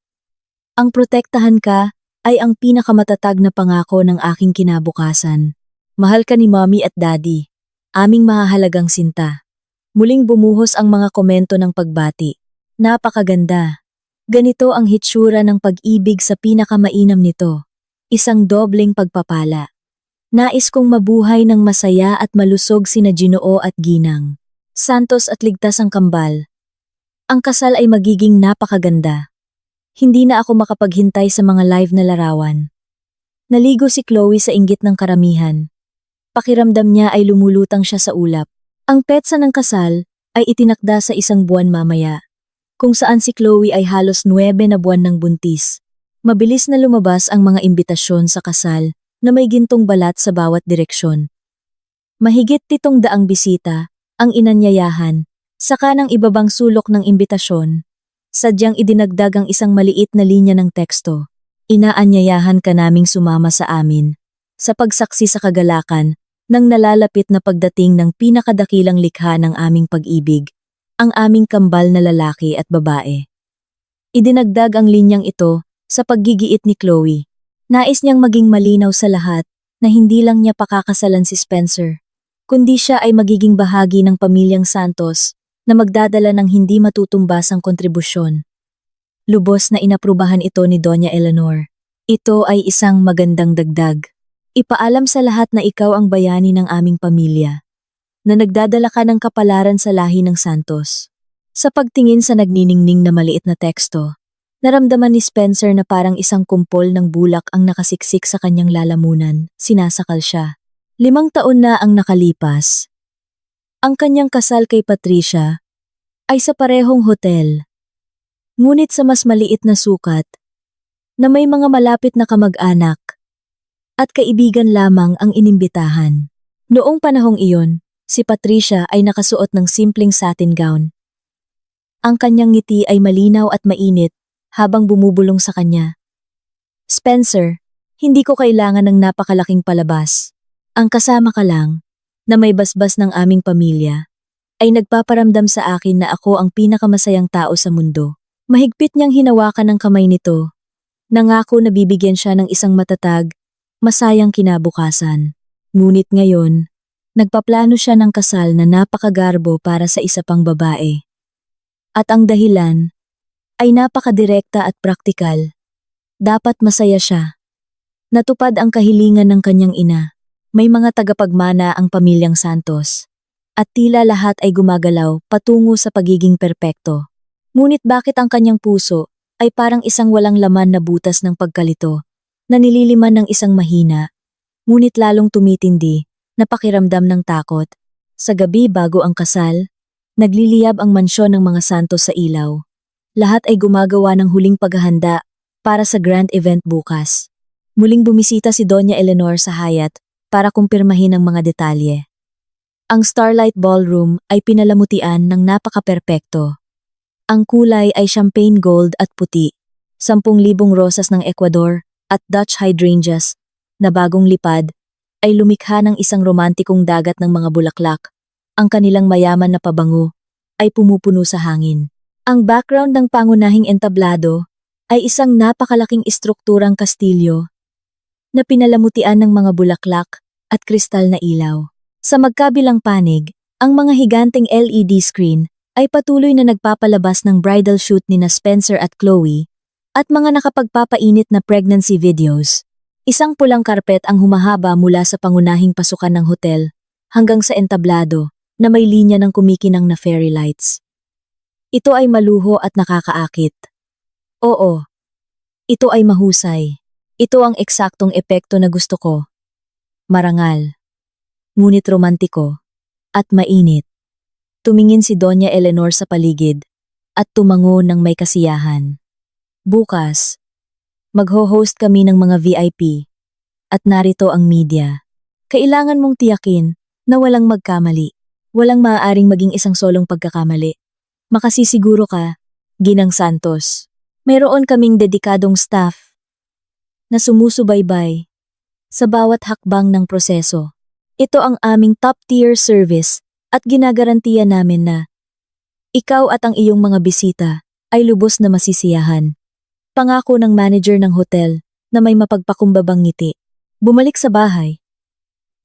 Ang protektahan ka ay ang pinakamatatag na pangako ng aking kinabukasan. Mahal ka ni Mommy at Daddy, aming mahahalagang sinta." Muling bumuhos ang mga komento ng pagbati. Napakaganda. Ganito ang hitsura ng pag-ibig sa pinakamainam nito. Isang dobleng pagpapala. Nais kong mabuhay ng masaya at malusog sina Ginoo at Ginang Santos at ligtas ang kambal. Ang kasal ay magiging napakaganda. Hindi na ako makapaghintay sa mga live na larawan. Naligo si Chloe sa inggit ng karamihan. Pakiramdam niya ay lumulutang siya sa ulap. Ang petsa ng kasal ay itinakda sa 1 buwan mamaya, kung saan si Chloe ay halos 9 na buwan ng buntis. Mabilis na lumabas ang mga imbitasyon sa kasal na may gintong balat sa bawat direksyon. Mahigit 700 bisita ang inanyayahan, saka ng ibabang sulok ng imbitasyon. Sadyang idinagdag ang isang maliit na linya ng teksto. Inaanyayahan ka naming sumama sa amin sa pagsaksi sa kagalakan nang nalalapit na pagdating ng pinakadakilang likha ng aming pag-ibig, ang aming kambal na lalaki at babae. Idinagdag ang linyang ito sa paggigiit ni Chloe. Nais niyang maging malinaw sa lahat na hindi lang niya pakakasalan si Spencer, kundi siya ay magiging bahagi ng pamilyang Santos na magdadala ng hindi matutumbasang kontribusyon. Lubos na inaprubahan ito ni Doña Eleanor. Ito ay isang magandang dagdag. Ipaalam sa lahat na ikaw ang bayani ng aming pamilya, na nagdadala ka ng kapalaran sa lahi ng Santos. Sa pagtingin sa nagniningning na maliit na teksto, naramdaman ni Spencer na parang isang kumpol ng bulak ang nakasiksik sa kanyang lalamunan. Sinasakal siya. 5 taon na ang nakalipas. Ang kanyang kasal kay Patricia ay sa parehong hotel, ngunit sa mas maliit na sukat, na may mga malapit na kamag-anak at kaibigan lamang ang inimbitahan. Noong panahong iyon, si Patricia ay nakasuot ng simpleng satin gown. Ang kanyang ngiti ay malinaw at mainit habang bumubulong sa kanya. Spencer, hindi ko kailangan ng napakalaking palabas. Ang kasama ka lang, na may basbas ng aming pamilya, ay nagpaparamdam sa akin na ako ang pinakamasayang tao sa mundo. Mahigpit niyang hinawakan ng kamay nito. Nangako na bibigyan siya ng isang matatag, masayang kinabukasan. Ngunit ngayon, nagpaplano siya ng kasal na napakagarbo para sa isa pang babae. At ang dahilan ay napakadirekta at praktikal. Dapat masaya siya. Natupad ang kahilingan ng kanyang ina. May mga tagapagmana ang pamilyang Santos. At tila lahat ay gumagalaw patungo sa pagiging perpekto. Ngunit bakit ang kanyang puso ay parang isang walang laman na butas ng pagkalito, na nililiman ng isang mahina, ngunit lalong tumitindi, na pakiramdam ng takot. Sa gabi bago ang kasal, nagliliyab ang mansyon ng mga Santos sa ilaw. Lahat ay gumagawa ng huling paghahanda para sa grand event bukas. Muling bumisita si Doña Eleanor sa Hyatt para kumpirmahin ang mga detalye. Ang Starlight Ballroom ay pinalamutian ng napaka-perpekto. Ang kulay ay champagne gold at puti, 10,000 rosas ng Ecuador at Dutch hydrangeas na bagong lipad ay lumikha ng isang romantikong dagat ng mga bulaklak. Ang kanilang mayaman na pabango ay pumupuno sa hangin. Ang background ng pangunahing entablado ay isang napakalaking istrukturang kastilyo na pinalamutian ng mga bulaklak at kristal na ilaw. Sa magkabilang panig, ang mga higanteng LED screen ay patuloy na nagpapalabas ng bridal shoot ni na Spencer at Chloe at mga nakapagpapainit na pregnancy videos. Isang pulang karpet ang humahaba mula sa pangunahing pasukan ng hotel hanggang sa entablado na may linya ng kumikinang na fairy lights. Ito ay maluho at nakakaakit. Oo, ito ay mahusay. Ito ang eksaktong epekto na gusto ko. Marangal, ngunit romantiko, at mainit. Tumingin si Doña Eleanor sa paligid at tumango ng may kasiyahan. Bukas, magho-host kami ng mga VIP at narito ang media. Kailangan mong tiyakin na walang magkamali. Walang maaaring maging isang solong pagkakamali. Makasisiguro ka, Ginang Santos. Mayroon kaming dedikadong staff na sumusubaybay sa bawat hakbang ng proseso. Ito ang aming top-tier service at ginagarantiya namin na ikaw at ang iyong mga bisita ay lubos na masisiyahan. Pangako ng manager ng hotel na may mapagpakumbabang ngiti. Bumalik sa bahay.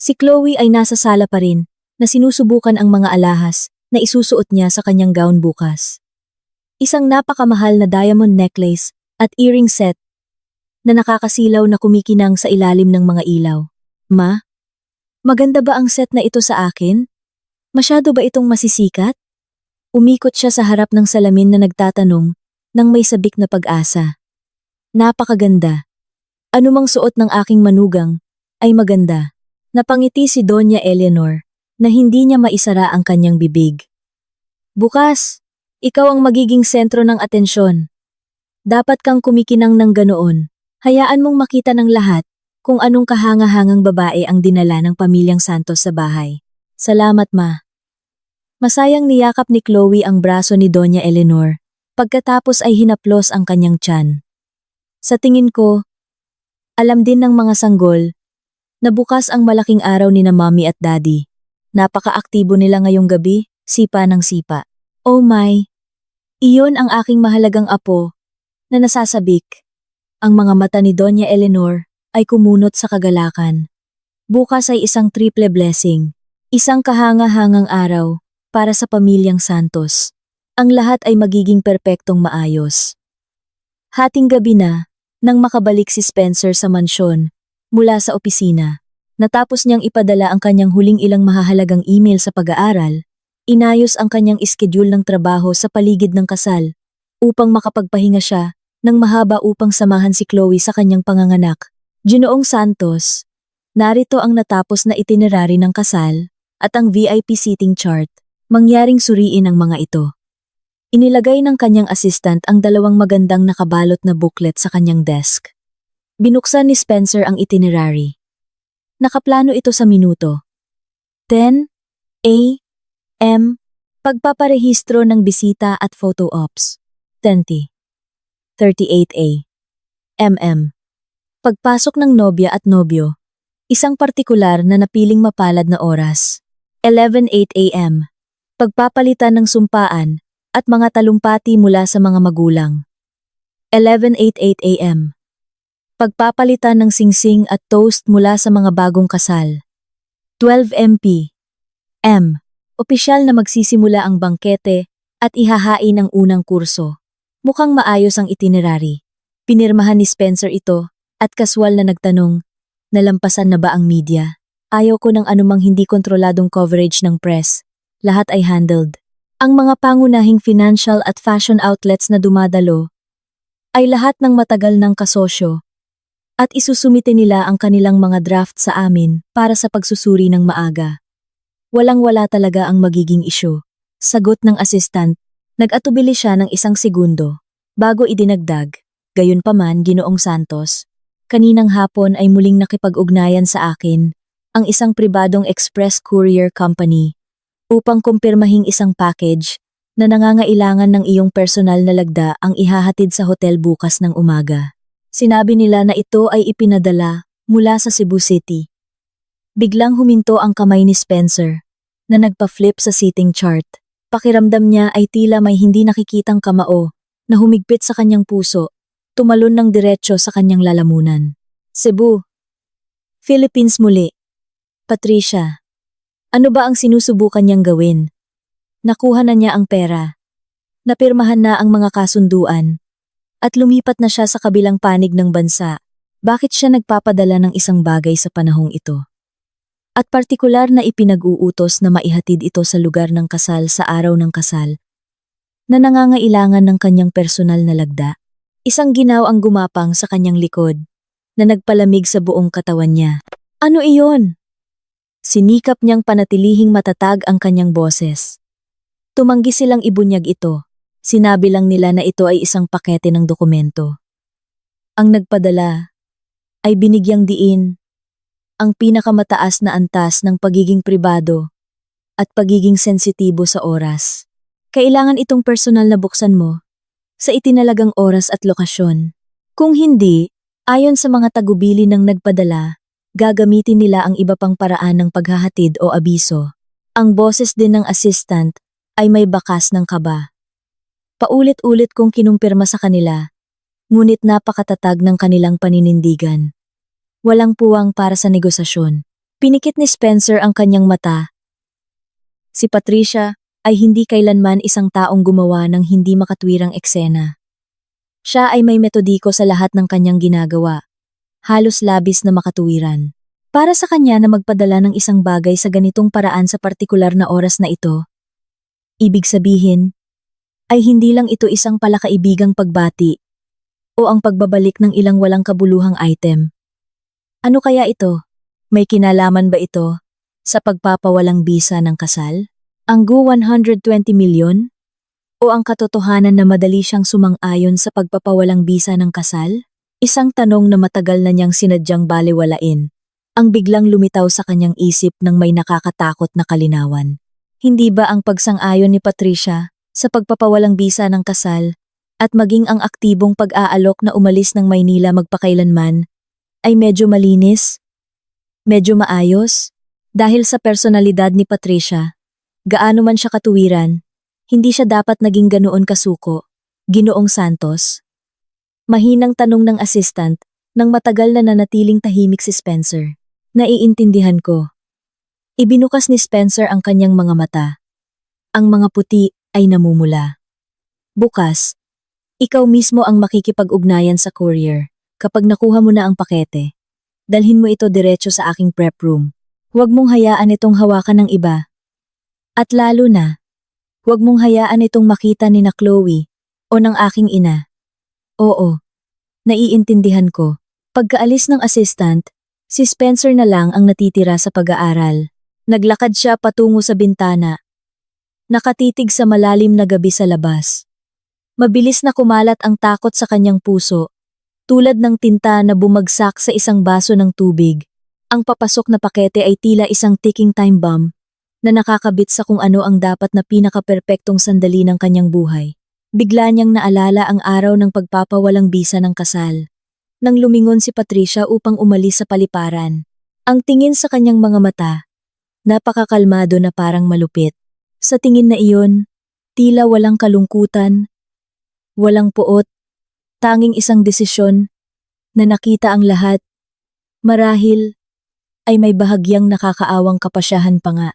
Si Chloe ay nasa sala pa rin na sinusubukan ang mga alahas na isusuot niya sa kanyang gown bukas. Isang napakamahal na diamond necklace at earring set na nakakasilaw na kumikinang sa ilalim ng mga ilaw. Ma, maganda ba ang set na ito sa akin? Masyado ba itong masisikat? Umikot siya sa harap ng salamin na nagtatanong nang may sabik na pag-asa. Napakaganda. Anumang suot ng aking manugang ay maganda. Napangiti si Doña Eleanor na hindi niya maisara ang kanyang bibig. Bukas, ikaw ang magiging sentro ng atensyon. Dapat kang kumikinang ng ganoon. Hayaan mong makita ng lahat kung anong kahanga-hangang babae ang dinala ng pamilyang Santos sa bahay. Salamat, Ma. Masayang niyakap ni Chloe ang braso ni Doña Eleanor, pagkatapos ay hinaplos ang kanyang tiyan. Sa tingin ko, alam din ng mga sanggol Nabukas ang malaking araw ni na mommy at daddy. Napaka-aktibo nila ngayong gabi, sipa ng sipa. Oh my! Iyon ang aking mahalagang apo na nasasabik. Ang mga mata ni Doña Eleanor ay kumunot sa kagalakan. Bukas ay isang triple blessing. Isang kahanga-hangang araw para sa pamilyang Santos. Ang lahat ay magiging perpektong maayos. Hating gabi na, nang makabalik si Spencer sa mansyon mula sa opisina. Natapos niyang ipadala ang kanyang huling ilang mahahalagang email sa pag-aaral, inayos ang kanyang iskediul ng trabaho sa paligid ng kasal upang makapagpahinga siya ng mahaba upang samahan si Chloe sa kanyang panganganak. Ginoong Santos, narito ang natapos na itinerary ng kasal at ang VIP seating chart. Mangyaring suriin ang mga ito. Inilagay ng kanyang assistant ang dalawang magandang nakabalot na booklet sa kanyang desk. Binuksan ni Spencer ang itinerary. Nakaplano ito sa minuto. 10 a.m. Pagpaparehistro ng bisita at photo ops. 20. 38 a.m. Pagpasok ng nobya at nobyo. Isang partikular na napiling mapalad na oras. 11:08 a.m. Pagpapalitan ng sumpaan at mga talumpati mula sa mga magulang. 11:88 a.m. Pagpapalitan ng singsing at toast mula sa mga bagong kasal. 12 p.m. Opisyal na magsisimula ang bangkete at ihahain ang unang kurso. Mukhang maayos ang itinerary. Pinirmahan ni Spencer ito at kaswal na nagtanong, nalampasan na ba ang media? Ayaw ko ng anumang hindi kontroladong coverage ng press. Lahat ay handled. Ang mga pangunahing financial at fashion outlets na dumadalo ay lahat ng matagal ng kasosyo at isusumite nila ang kanilang mga draft sa amin para sa pagsusuri ng maaga. Walang-wala talaga ang magiging isyu. Sagot ng assistant, nag-atubili siya ng 1 segundo bago idinagdag. Gayunpaman, Ginoong Santos, kaninang hapon ay muling nakipag-ugnayan sa akin ang isang pribadong express courier company upang kumpirmahing isang package na nangangailangan ng iyong personal na lagda ang ihahatid sa hotel bukas ng umaga. Sinabi nila na ito ay ipinadala mula sa Cebu City. Biglang huminto ang kamay ni Spencer na nagpa-flip sa seating chart. Pakiramdam niya ay tila may hindi nakikitang kamao na humigpit sa kanyang puso, tumalon ng diretsyo sa kanyang lalamunan. Cebu, Philippines muli. Patricia, ano ba ang sinusubukan niyang gawin? Nakuha na niya ang pera. Napirmahan na ang mga kasunduan. At lumipat na siya sa kabilang panig ng bansa. Bakit siya nagpapadala ng isang bagay sa panahong ito? At partikular na ipinag-uutos na maihatid ito sa lugar ng kasal sa araw ng kasal, na nangangailangan ng kanyang personal na lagda. Isang ginaw ang gumapang sa kanyang likod, na nagpalamig sa buong katawan niya. Ano iyon? Sinikap niyang panatilihing matatag ang kanyang boses. Tumanggi silang ibunyag ito. Sinabi lang nila na ito ay isang pakete ng dokumento. Ang nagpadala ay binigyang diin ang pinakamataas na antas ng pagiging pribado at pagiging sensitibo sa oras. Kailangan itong personal na buksan mo sa itinalagang oras at lokasyon. Kung hindi, ayon sa mga tagubili ng nagpadala, gagamitin nila ang iba pang paraan ng paghahatid o abiso. Ang boses din ng assistant ay may bakas ng kaba. Paulit-ulit kong kinumpirma sa kanila, ngunit napakatatag ng kanilang paninindigan. Walang puwang para sa negosasyon. Pinikit ni Spencer ang kanyang mata. Si Patricia ay hindi kailanman isang taong gumawa ng hindi makatwirang eksena. Siya ay may metodiko sa lahat ng kanyang ginagawa, halos labis na makatuwiran. Para sa kanya na magpadala ng isang bagay sa ganitong paraan sa partikular na oras na ito, ibig sabihin, ay hindi lang ito isang palakaibigang pagbati o ang pagbabalik ng ilang walang kabuluhang item. Ano kaya ito? May kinalaman ba ito sa pagpapawalang bisa ng kasal? Ang gu-120 milyon? O ang katotohanan na madali siyang sumang-ayon sa pagpapawalang bisa ng kasal? Isang tanong na matagal na niyang sinadyang balewalain, ang biglang lumitaw sa kanyang isip ng may nakakatakot na kalinawan. Hindi ba ang pagsang-ayon ni Patricia sa pagpapawalang bisa ng kasal at maging ang aktibong pag-aalok na umalis ng Maynila magpakailanman ay medyo malinis? Medyo maayos? Dahil sa personalidad ni Patricia, gaano man siya katuwiran, hindi siya dapat naging ganoon kasuko, Ginoong Santos. Mahinang tanong ng assistant nang matagal na nanatiling tahimik si Spencer. Naiintindihan ko. Ibinukas ni Spencer ang kanyang mga mata. Ang mga puti ay namumula. Bukas, ikaw mismo ang makikipag-ugnayan sa courier kapag nakuha mo na ang pakete. Dalhin mo ito diretso sa aking prep room. Huwag mong hayaan itong hawakan ng iba. At lalo na, huwag mong hayaan itong makita ni na Chloe o ng aking ina. Oo, naiintindihan ko. Pagkaalis ng assistant, si Spencer na lang ang natitira sa pag-aaral. Naglakad siya patungo sa bintana. Nakatitig sa malalim na gabi sa labas. Mabilis na kumalat ang takot sa kanyang puso, tulad ng tinta na bumagsak sa isang baso ng tubig. Ang papasok na pakete ay tila isang ticking time bomb na nakakabit sa kung ano ang dapat na pinaka-perpektong sandali ng kanyang buhay. Bigla niyang naalala ang araw ng pagpapawalang bisa ng kasal. Nang lumingon si Patricia upang umalis sa paliparan. Ang tingin sa kanyang mga mata, napakakalmado na parang malupit. Sa tingin na iyon, tila walang kalungkutan, walang puot, tanging isang desisyon na nakita ang lahat. Marahil ay may bahagyang nakakaawang kapasyahan pa nga.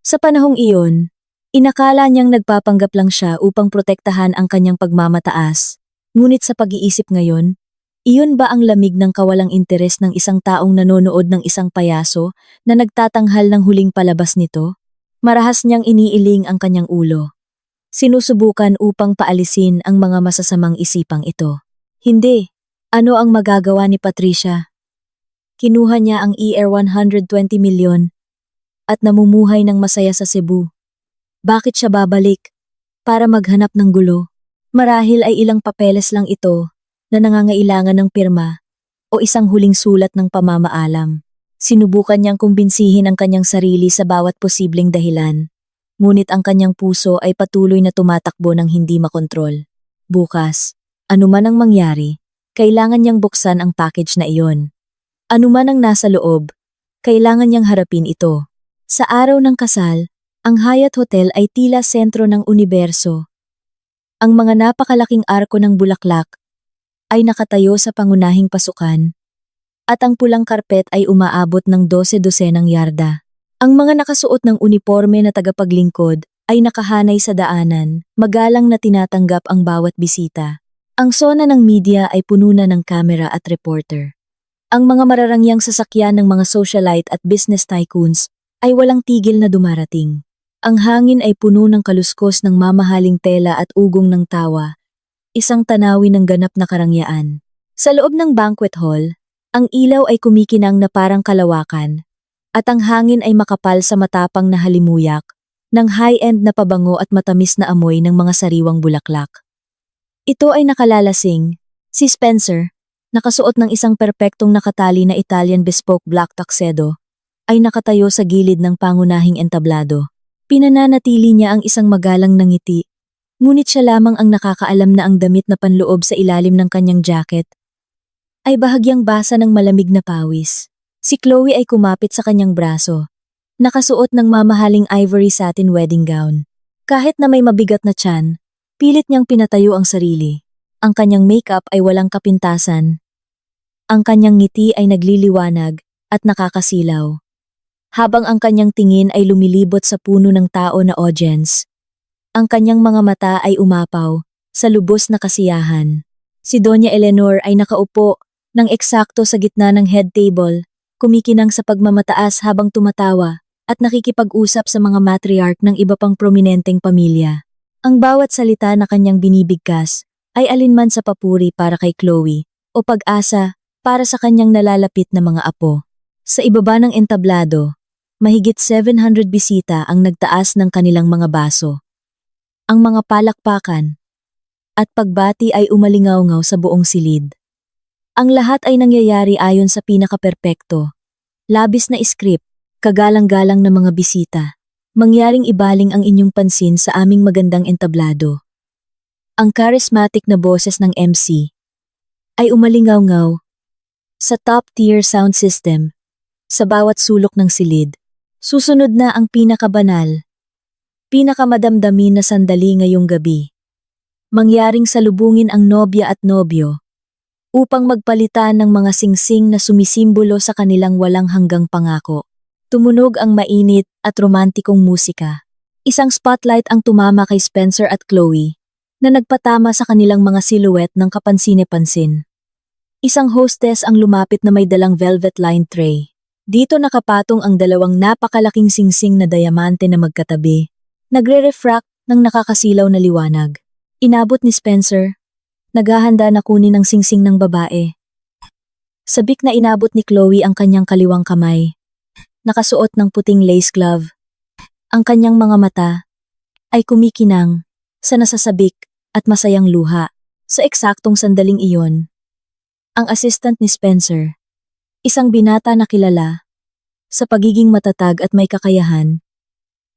Sa panahong iyon, inakala niyang nagpapanggap lang siya upang protektahan ang kanyang pagmamataas. Ngunit sa pag-iisip ngayon, iyon ba ang lamig ng kawalang interes ng isang taong nanonood ng isang payaso na nagtatanghal ng huling palabas nito? Marahas niyang iniiling ang kanyang ulo. Sinusubukan upang paalisin ang mga masasamang isipang ito. Hindi. Ano ang magagawa ni Patricia? Kinuha niya ang ER-120 milyon at namumuhay ng masaya sa Cebu. Bakit siya babalik? Para maghanap ng gulo. Marahil ay ilang papeles lang ito na nangangailangan ng pirma o isang huling sulat ng pamamaalam. Sinubukan niyang kumbinsihin ang kanyang sarili sa bawat posibleng dahilan. Ngunit ang kanyang puso ay patuloy na tumatakbo ng hindi makontrol. Bukas, anuman ang mangyari, kailangan niyang buksan ang package na iyon. Anuman ang nasa loob, kailangan niyang harapin ito. Sa araw ng kasal, ang Hyatt Hotel ay tila sentro ng universo. Ang mga napakalaking arko ng bulaklak ay nakatayo sa pangunahing pasukan, at ang pulang karpet ay umaabot ng 12-dosenang yarda. Ang mga nakasuot ng uniforme na tagapaglingkod ay nakahanay sa daanan, magalang na tinatanggap ang bawat bisita. Ang sona ng media ay puno na ng kamera at reporter. Ang mga mararangyang sasakyan ng mga socialite at business tycoons ay walang tigil na dumarating. Ang hangin ay puno ng kaluskos ng mamahaling tela at ugong ng tawa, isang tanawin ng ganap na karangyaan. Sa loob ng banquet hall, ang ilaw ay kumikinang na parang kalawakan, at ang hangin ay makapal sa matapang na halimuyak, ng high-end na pabango at matamis na amoy ng mga sariwang bulaklak. Ito ay nakalalasing. Si Spencer, nakasuot ng isang perpektong nakatali na Italian bespoke black tuxedo, ay nakatayo sa gilid ng pangunahing entablado. Pinananatili niya ang isang magalang na ngiti, ngunit siya lamang ang nakakaalam na ang damit na panloob sa ilalim ng kanyang jacket ay bahagyang basa ng malamig na pawis. Si Chloe ay kumapit sa kanyang braso, nakasuot ng mamahaling ivory satin wedding gown. Kahit na may mabigat na tiyan, pilit niyang pinatayo ang sarili. Ang kanyang makeup ay walang kapintasan. Ang kanyang ngiti ay nagliliwanag at nakakasilaw. Habang ang kanyang tingin ay lumilibot sa puno ng tao na audience, ang kanyang mga mata ay umapaw sa lubos na kasiyahan. Si Doña Eleanor ay nakaupo ng eksakto sa gitna ng head table, kumikinang sa pagmamataas habang tumatawa at nakikipag-usap sa mga matriarch ng iba pang prominenteng pamilya. Ang bawat salita na kanyang binibigkas ay alinman sa papuri para kay Chloe o pag-asa para sa kanyang nalalapit na mga apo. Sa ibaba ng entablado, mahigit 700 bisita ang nagtaas ng kanilang mga baso. Ang mga palakpakan at pagbati ay umalingaw-ngaw sa buong silid. Ang lahat ay nangyayari ayon sa pinakaperpekto. Labis na script, kagalang-galang na mga bisita. Mangyaring ibaling ang inyong pansin sa aming magandang entablado. Ang charismatic na boses ng MC ay umalingaw-ngaw sa top-tier sound system sa bawat sulok ng silid. Susunod na ang pinakabanal, pinakamadamdamin na sandali ngayong gabi. Mangyaring salubungin ang nobya at nobyo upang magpalitan ng mga singsing na sumisimbolo sa kanilang walang hanggang pangako. Tumunog ang mainit at romantikong musika. Isang spotlight ang tumama kay Spencer at Chloe na nagpatama sa kanilang mga silhouette ng kapansine-pansin. Isang hostess ang lumapit na may dalang velvet lined tray. Dito nakapatong ang dalawang napakalaking singsing na diamante na magkatabi. Nagre-refract ng nakakasilaw na liwanag. Inabot ni Spencer. Naghahanda na kunin ang singsing ng babae. Sabik na inabot ni Chloe ang kanyang kaliwang kamay. Nakasuot ng puting lace glove. Ang kanyang mga mata ay kumikinang sa nasasabik at masayang luha. Sa eksaktong sandaling iyon, ang assistant ni Spencer, isang binata na kilala sa pagiging matatag at may kakayahan,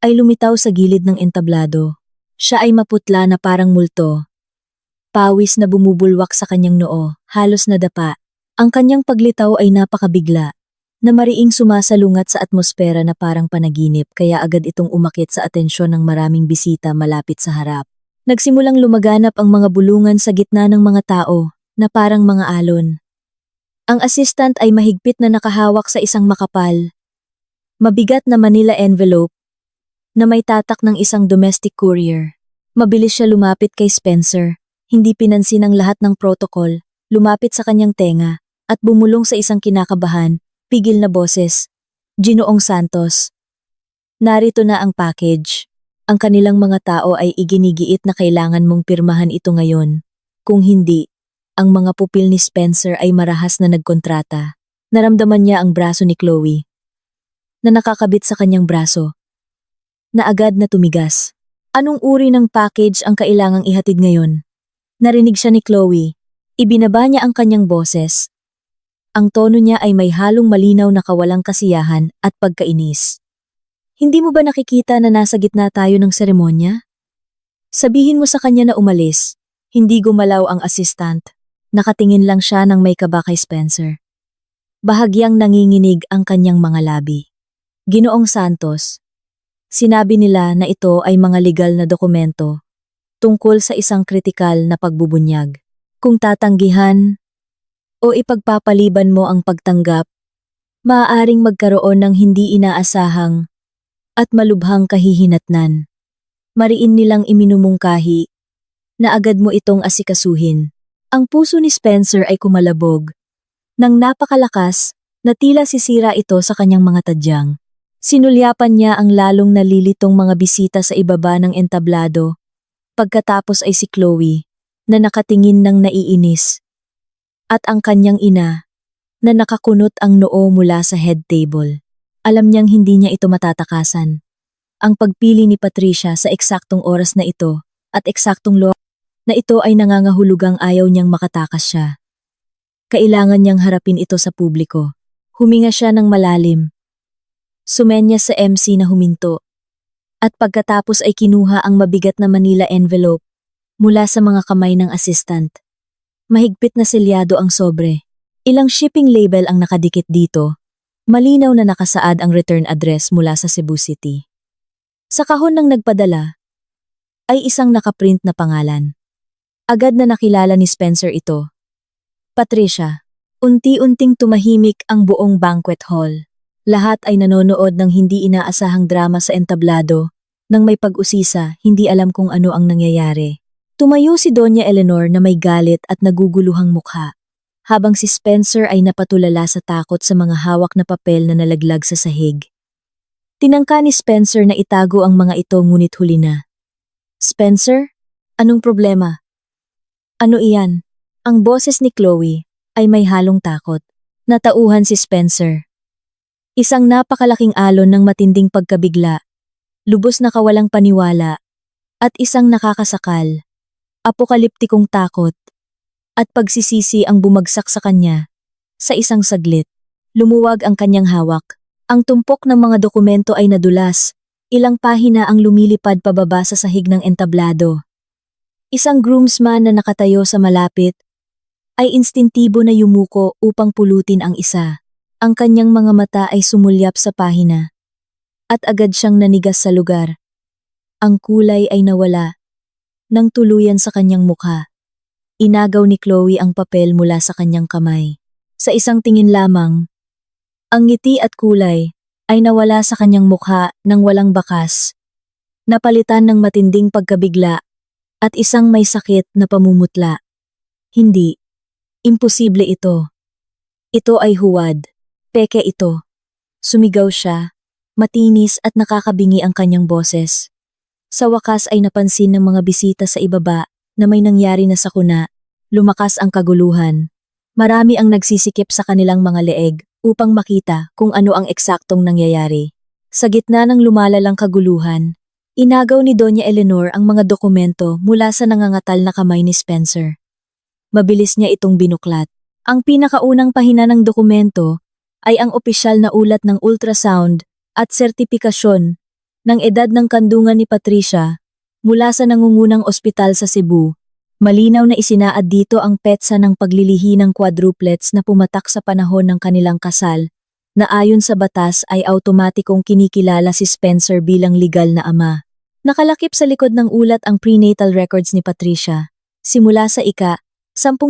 ay lumitaw sa gilid ng entablado. Siya ay maputla na parang multo. Pawis na bumubulwak sa kanyang noo, halos nadapa. Ang kanyang paglitaw ay napakabigla, na mariing sumasalungat sa atmosfera na parang panaginip kaya agad itong umakit sa atensyon ng maraming bisita malapit sa harap. Nagsimulang lumaganap ang mga bulungan sa gitna ng mga tao na parang mga alon. Ang assistant ay mahigpit na nakahawak sa isang makapal, mabigat na Manila envelope na may tatak ng isang domestic courier. Mabilis siya lumapit kay Spencer, hindi pinansin ang lahat ng protocol, lumapit sa kanyang tenga at bumulong sa isang kinakabahan, pigil na boses. Ginoong Santos. Narito na ang package. Ang kanilang mga tao ay iginigiit na kailangan mong pirmahan ito ngayon. Kung hindi, ang mga pupil ni Spencer ay marahas na nagkontrata. Naramdaman niya ang braso ni Chloe na nakakabit sa kanyang braso, na agad na tumigas. Anong uri ng package ang kailangang ihatid ngayon? Narinig siya ni Chloe. Ibinaba niya ang kanyang boses. Ang tono niya ay may halong malinaw na kawalang kasiyahan at pagkainis. Hindi mo ba nakikita na nasa gitna tayo ng seremonya? Sabihin mo sa kanya na umalis. Hindi gumalaw ang assistant. Nakatingin lang siya ng may kaba kay Spencer. Bahagyang nanginginig ang kanyang mga labi. Ginoong Santos. Sinabi nila na ito ay mga legal na dokumento tungkol sa isang kritikal na pagbubunyag. Kung tatanggihan o ipagpapaliban mo ang pagtanggap, maaaring magkaroon ng hindi inaasahang at malubhang kahihinatnan. Mariin nilang iminumungkahi na agad mo itong asikasuhin. Ang puso ni Spencer ay kumalabog. Nang napakalakas, na tila sisira ito sa kanyang mga tadyang. Sinulyapan niya ang lalong nalilitong mga bisita sa ibaba ng entablado. Pagkatapos ay si Chloe, na nakatingin ng naiinis. At ang kanyang ina, na nakakunot ang noo mula sa head table. Alam niyang hindi niya ito matatakasan. Ang pagpili ni Patricia sa eksaktong oras na ito at eksaktong na ito ay nangangahulugang ayaw niyang makatakas siya. Kailangan niyang harapin ito sa publiko. Huminga siya ng malalim. Sumenya sa MC na huminto. At pagkatapos ay kinuha ang mabigat na Manila envelope mula sa mga kamay ng assistant. Mahigpit na selyado ang sobre. Ilang shipping label ang nakadikit dito. Malinaw na nakasaad ang return address mula sa Cebu City. Sa kahon ng nagpadala ay isang nakaprint na pangalan. Agad na nakilala ni Spencer ito. Patricia. Unti-unting tumahimik ang buong banquet hall. Lahat ay nanonood ng hindi inaasahang drama sa entablado. Nang may pag-usisa, hindi alam kung ano ang nangyayari. Tumayo si Doña Eleanor na may galit at naguguluhang mukha, habang si Spencer ay napatulala sa takot sa mga hawak na papel na nalaglag sa sahig. Tinangka ni Spencer na itago ang mga ito ngunit huli na. Spencer? Anong problema? Ano iyan? Ang boses ni Chloe ay may halong takot. Natauhan si Spencer. Isang napakalaking alon ng matinding pagkabigla, lubos na kawalang paniwala, at isang nakakasakal, apokaliptikong takot, at pagsisisi ang bumagsak sa kanya. Sa isang saglit, lumuwag ang kanyang hawak. Ang tumpok ng mga dokumento ay nadulas. Ilang pahina ang lumilipad pababa sa sahig ng entablado. Isang groomsman na nakatayo sa malapit ay instintibo na yumuko upang pulutin ang isa. Ang kanyang mga mata ay sumulyap sa pahina. At agad siyang nanigas sa lugar. Ang kulay ay nawala. Nang tuluyan sa kanyang mukha. Inagaw ni Chloe ang papel mula sa kanyang kamay. Sa isang tingin lamang, ang ngiti at kulay ay nawala sa kanyang mukha nang walang bakas. Napalitan ng matinding pagkabigla at isang may sakit na pamumutla. Hindi. Imposible ito. Ito ay huwad. Peke ito. Sumigaw siya. Matinis at nakakabingi ang kanyang boses. Sa wakas ay napansin ng mga bisita sa ibaba na may nangyari na sakuna. Lumakas ang kaguluhan. Marami ang nagsisikip sa kanilang mga leeg upang makita kung ano ang eksaktong nangyayari. Sa gitna ng lumalalang kaguluhan, inagaw ni Doña Eleanor ang mga dokumento mula sa nangangatal na kamay ni Spencer. Mabilis niya itong binuklat. Ang pinakaunang pahina ng dokumento ay ang opisyal na ulat ng ultrasound at sertipikasyon ng edad ng kandungan ni Patricia mula sa nangungunang ospital sa Cebu. Malinaw na isinaad dito ang petsa ng paglilihi ng quadruplets na pumatak sa panahon ng kanilang kasal, na ayon sa batas ay automatikong kinikilala si Spencer bilang legal na ama. Nakalakip sa likod ng ulat ang prenatal records ni Patricia, simula sa 10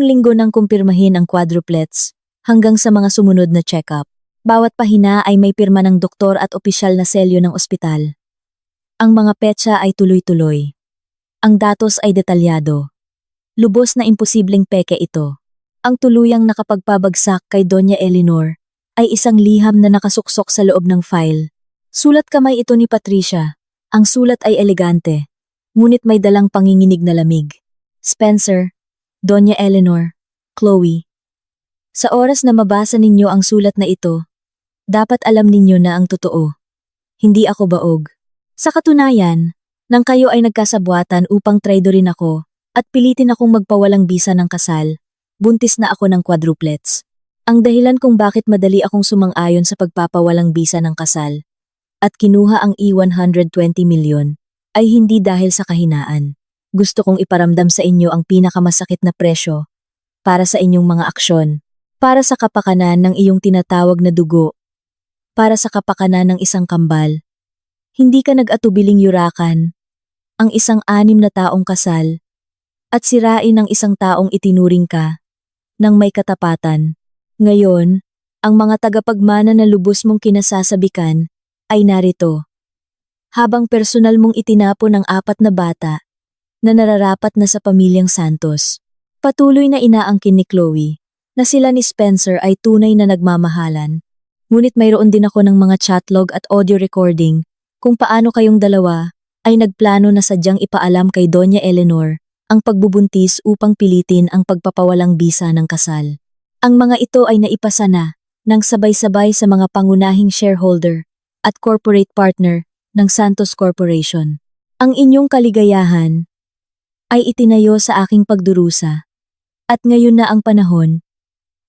linggo nang kumpirmahin ang quadruplets, hanggang sa mga sumunod na check-up. Bawat pahina ay may pirma ng doktor at opisyal na selyo ng ospital. Ang mga petsa ay tuloy-tuloy. Ang datos ay detalyado. Lubos na imposibleng peke ito. Ang tuluyang nakapagpabagsak kay Doña Eleanor ay isang liham na nakasuksok sa loob ng file. Sulat kamay ito ni Patricia. Ang sulat ay elegante, ngunit may dalang panginginig na lamig. Spencer, Doña Eleanor, Chloe. Sa oras na mabasa ninyo ang sulat na ito, dapat alam ninyo na ang totoo. Hindi ako baog. Sa katunayan, nang kayo ay nagkasabwatan upang traidorin ako, at pilitin akong magpawalang bisa ng kasal, buntis na ako ng quadruplets. Ang dahilan kung bakit madali akong sumang-ayon sa pagpapawalang bisa ng kasal at kinuha ang E120 milyon ay hindi dahil sa kahinaan. Gusto kong iparamdam sa inyo ang pinakamasakit na presyo para sa inyong mga aksyon, para sa kapakanan ng iyong tinatawag na dugo, para sa kapakanan ng isang kambal. Hindi ka nag-atubiling yurakan ang isang 6 na taong kasal at sirain ang isang taong itinuring ka ng may katapatan. Ngayon, ang mga tagapagmana na lubos mong kinasasabikan ay narito. Habang personal mong itinapon ang 4 na bata na nararapat na sa pamilyang Santos. Patuloy na inaangkin ni Chloe na sila ni Spencer ay tunay na nagmamahalan. Ngunit mayroon din ako ng mga chatlog at audio recording kung paano kayong dalawa ay nagplano na sadyang ipaalam kay Doña Eleanor ang pagbubuntis upang pilitin ang pagpapawalang bisa ng kasal. Ang mga ito ay naipasa na ng sabay-sabay sa mga pangunahing shareholder at corporate partner ng Santos Corporation. Ang inyong kaligayahan ay itinayo sa aking pagdurusa at ngayon na ang panahon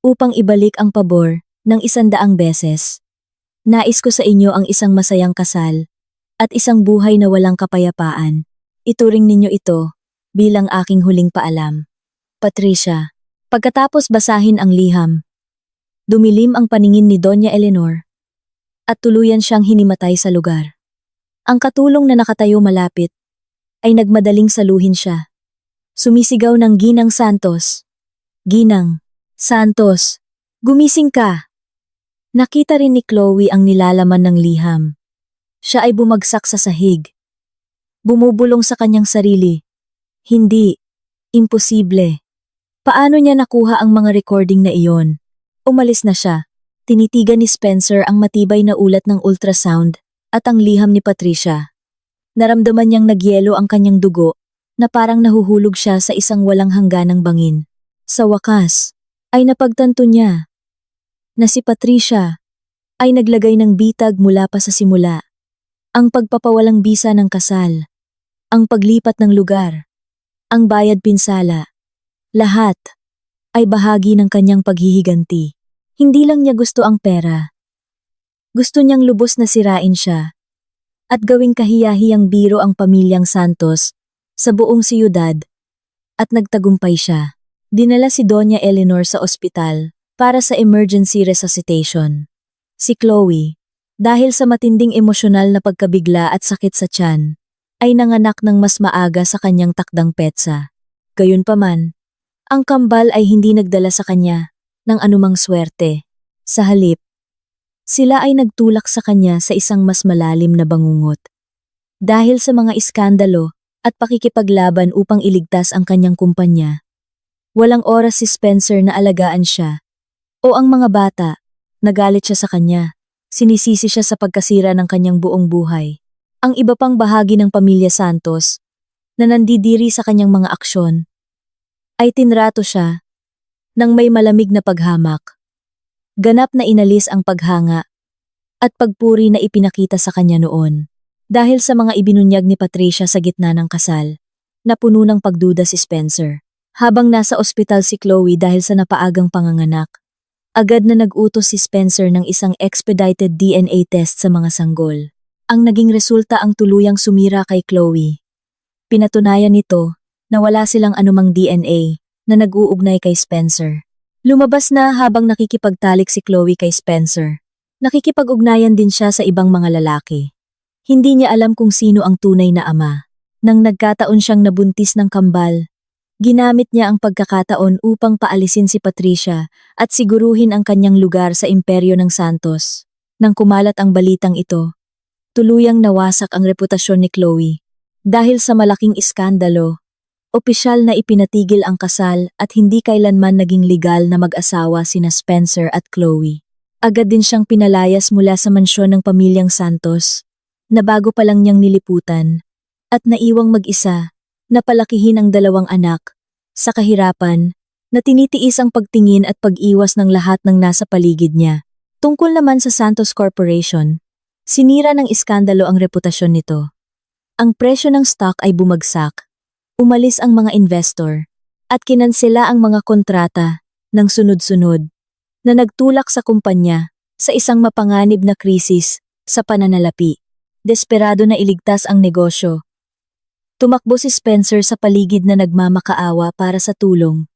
upang ibalik ang pabor ng 100 beses. Nais ko sa inyo ang isang masayang kasal at isang buhay na walang kapayapaan. Ituring ninyo ito bilang aking huling paalam. Patricia. Pagkatapos basahin ang liham, dumilim ang paningin ni Doña Eleanor at tuluyan siyang hinimatay sa lugar. Ang katulong na nakatayo malapit ay nagmadaling saluhin siya. Sumisigaw ng Ginang Santos. Ginang Santos, gumising ka! Nakita rin ni Chloe ang nilalaman ng liham. Siya ay bumagsak sa sahig. Bumubulong sa kanyang sarili. Hindi. Imposible. Paano niya nakuha ang mga recording na iyon? Umalis na siya. Tinitigan ni Spencer ang matibay na ulat ng ultrasound at ang liham ni Patricia. Naramdaman niyang nagyelo ang kanyang dugo na parang nahuhulog siya sa isang walang hangganang bangin. Sa wakas, ay napagtanto niya na si Patricia ay naglagay ng bitag mula pa sa simula. Ang pagpapawalang bisa ng kasal, ang paglipat ng lugar, ang bayad pinsala, lahat ay bahagi ng kanyang paghihiganti. Hindi lang niya gusto ang pera. Gusto niyang lubos na sirain siya at gawing kahiyahiyang biro ang pamilyang Santos sa buong siyudad at nagtagumpay siya. Dinala si Doña Eleanor sa ospital para sa emergency resuscitation. Si Chloe, dahil sa matinding emosyonal na pagkabigla at sakit sa tiyan, ay nanganak ng mas maaga sa kanyang takdang petsa. Gayunpaman, ang kambal ay hindi nagdala sa kanya ng anumang swerte. Sa halip, sila ay nagtulak sa kanya sa isang mas malalim na bangungot. Dahil sa mga iskandalo at pakikipaglaban upang iligtas ang kanyang kumpanya, walang oras si Spencer na alagaan siya. O ang mga bata, nagalit siya sa kanya, sinisisi siya sa pagkasira ng kanyang buong buhay. Ang iba pang bahagi ng pamilya Santos, na nandidiri sa kanyang mga aksyon, ay tinrato siya ng may malamig na paghamak. Ganap na inalis ang paghanga at pagpuri na ipinakita sa kanya noon. Dahil sa mga ibinunyag ni Patricia sa gitna ng kasal, napuno ng pagduda si Spencer. Habang nasa ospital si Chloe dahil sa napaagang panganganak, agad na nag-utos si Spencer ng isang expedited DNA test sa mga sanggol. Ang naging resulta ang tuluyang sumira kay Chloe. Pinatunayan nito na wala silang anumang DNA na nag-uugnay kay Spencer. Lumabas na habang nakikipagtalik si Chloe kay Spencer. Nakikipag-ugnayan din siya sa ibang mga lalaki. Hindi niya alam kung sino ang tunay na ama. Nang nagkataon siyang nabuntis ng kambal, ginamit niya ang pagkakataon upang paalisin si Patricia at siguruhin ang kanyang lugar sa imperyo ng Santos. Nang kumalat ang balitang ito, tuluyang nawasak ang reputasyon ni Chloe. Dahil sa malaking iskandalo, opisyal na ipinatigil ang kasal at hindi kailanman naging legal na mag-asawa sina Spencer at Chloe. Agad din siyang pinalayas mula sa mansyon ng pamilyang Santos, na bago pa lang niyang niliputan, at naiwang mag-isa, na palakihin ang dalawang anak, sa kahirapan, na tinitiis ang pagtingin at pag-iwas ng lahat ng nasa paligid niya. Tungkol naman sa Santos Corporation, sinira ng iskandalo ang reputasyon nito. Ang presyo ng stock ay bumagsak, umalis ang mga investor, at kinansela ang mga kontrata ng sunod-sunod, na nagtulak sa kumpanya sa isang mapanganib na krisis sa pananalapi. Desperado na iligtas ang negosyo. Tumakbo si Spencer sa paligid na nagmamakaawa para sa tulong,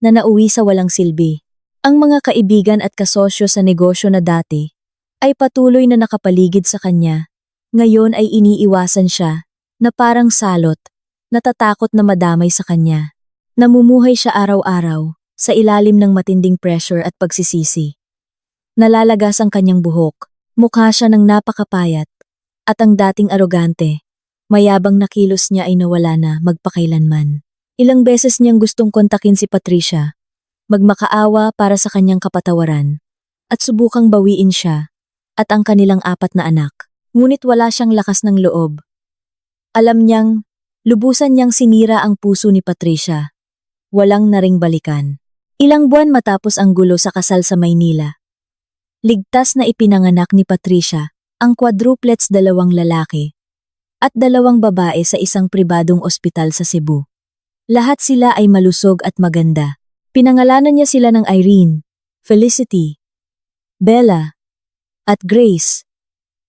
na nauwi sa walang silbi. Ang mga kaibigan at kasosyo sa negosyo na dati ay patuloy na nakapaligid sa kanya. Ngayon ay iniiwasan siya, na parang salot, natatakot na madamay sa kanya. Namumuhay siya araw-araw sa ilalim ng matinding pressure at pagsisisi. Nalalagas ang kanyang buhok, mukha siya ng napakapayat, at ang dating arogante, mayabang na kilos niya ay nawala na magpakailanman. Ilang beses niyang gustong kontakin si Patricia, magmakaawa para sa kanyang kapatawaran, at subukang bawiin siya, at ang kanilang 4 na anak. Ngunit wala siyang lakas ng loob. Alam niyang, lubusan niyang sinira ang puso ni Patricia. Walang naring balikan. Ilang buwan matapos ang gulo sa kasal sa Maynila, ligtas na ipinanganak ni Patricia ang quadruplets 2 lalaki at 2 babae sa isang pribadong ospital sa Cebu. Lahat sila ay malusog at maganda. Pinangalanan niya sila ng Irene, Felicity, Bella, at Grace,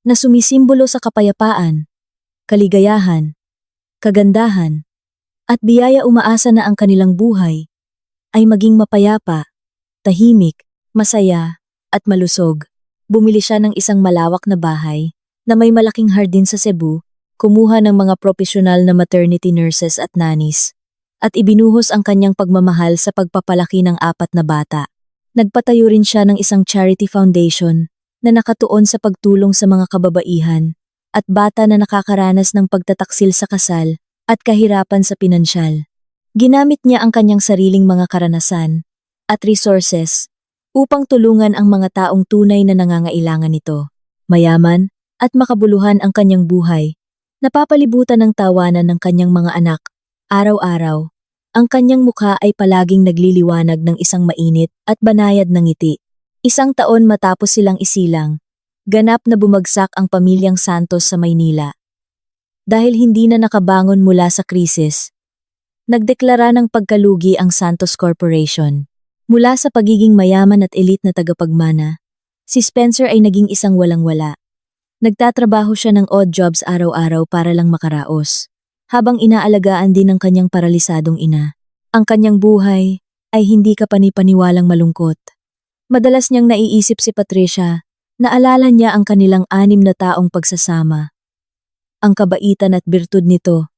na sumisimbolo sa kapayapaan, kaligayahan, kagandahan, at biyaya. Umaasa na ang kanilang buhay ay maging mapayapa, tahimik, masaya, at malusog. Bumili siya ng isang malawak na bahay na may malaking hardin sa Cebu, kumuha ng mga profesional na maternity nurses at nannies, at ibinuhos ang kanyang pagmamahal sa pagpapalaki ng 4 na bata. Nagpatayo rin siya ng isang charity foundation na nakatuon sa pagtulong sa mga kababaihan at bata na nakakaranas ng pagtataksil sa kasal at kahirapan sa pinansyal. Ginamit niya ang kanyang sariling mga karanasan at resources upang tulungan ang mga taong tunay na nangangailangan nito. Mayaman at makabuluhan ang kanyang buhay, napapalibutan ng tawanan ng kanyang mga anak. Araw-araw, ang kanyang mukha ay palaging nagliliwanag ng isang mainit at banayad na ngiti. 1 taon matapos silang isilang, ganap na bumagsak ang pamilyang Santos sa Maynila. Dahil hindi na nakabangon mula sa krisis, nagdeklara ng pagkalugi ang Santos Corporation. Mula sa pagiging mayaman at elite na tagapagmana, si Spencer ay naging isang walang-wala. Nagtatrabaho siya ng odd jobs araw-araw para lang makaraos, habang inaalagaan din ng kanyang paralisadong ina. Ang kanyang buhay ay hindi kapani-paniwalang malungkot. Madalas niyang naiisip si Patricia Naalala niya ang kanilang 6 na taong pagsasama, ang kabaitan at birtud nito,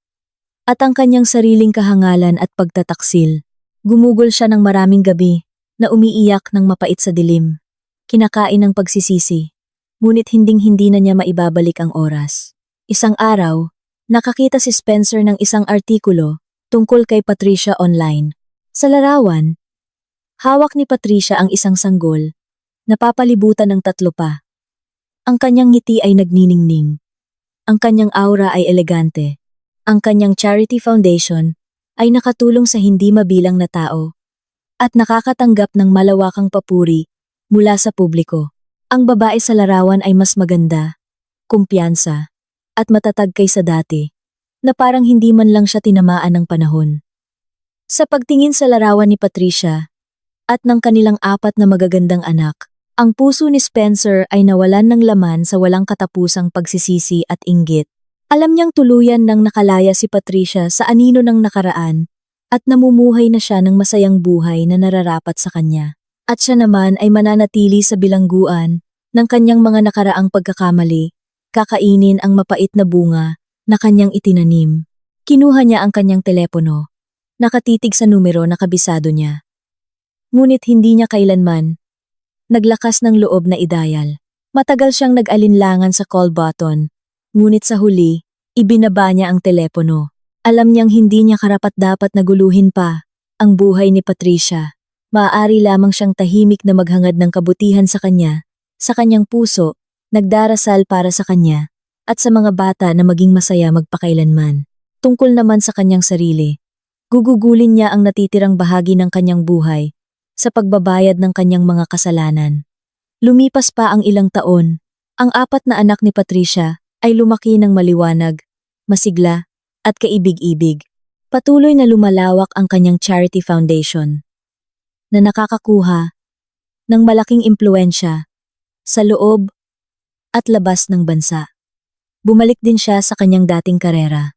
at ang kanyang sariling kahangalan at pagtataksil. Gumugol siya ng maraming gabi na umiiyak ng mapait sa dilim, kinakain ng pagsisisi, ngunit hinding-hindi na niya maibabalik ang oras. Isang araw, nakakita si Spencer ng isang artikulo tungkol kay Patricia online. Sa larawan, hawak ni Patricia ang isang sanggol, napapalibutan ng 3 pa. Ang kanyang ngiti ay nagniningning. Ang kanyang aura ay elegante. Ang kanyang charity foundation ay nakatulong sa hindi mabilang na tao at nakakatanggap ng malawakang papuri mula sa publiko. Ang babae sa larawan ay mas maganda, kumpiyansa, at matatag kaysa dati, na parang hindi man lang siya tinamaan ng panahon. Sa pagtingin sa larawan ni Patricia at ng kanilang 4 na magagandang anak, ang puso ni Spencer ay nawalan ng laman sa walang katapusang pagsisisi at inggit. Alam niyang tuluyan nang nakalaya si Patricia sa anino ng nakaraan at namumuhay na siya ng masayang buhay na nararapat sa kanya. At siya naman ay mananatili sa bilangguan ng kanyang mga nakaraang pagkakamali, kakainin ang mapait na bunga na kanyang itinanim. Kinuha niya ang kanyang telepono, nakatitig sa numero na kabisado niya. Ngunit hindi niya kailanman naglakas ng loob na idayal. Matagal siyang nag-alinlangan sa call button, ngunit sa huli, ibinaba niya ang telepono. Alam niyang hindi niya karapat-dapat na guluhin pa ang buhay ni Patricia. Maaari lamang siyang tahimik na maghangad ng kabutihan sa kanyang puso, nagdarasal para sa kanya, at sa mga bata na maging masaya magpakailanman. Tungkol naman sa kanyang sarili, gugugulin niya ang natitirang bahagi ng kanyang buhay sa pagbabayad ng kanyang mga kasalanan. Lumipas pa ang ilang taon, ang 4 na anak ni Patricia ay lumaki ng maliwanag, masigla, at kaibig-ibig. Patuloy na lumalawak ang kanyang charity foundation, na nakakakuha ng malaking impluensya sa loob at labas ng bansa. Bumalik din siya sa kanyang dating karera.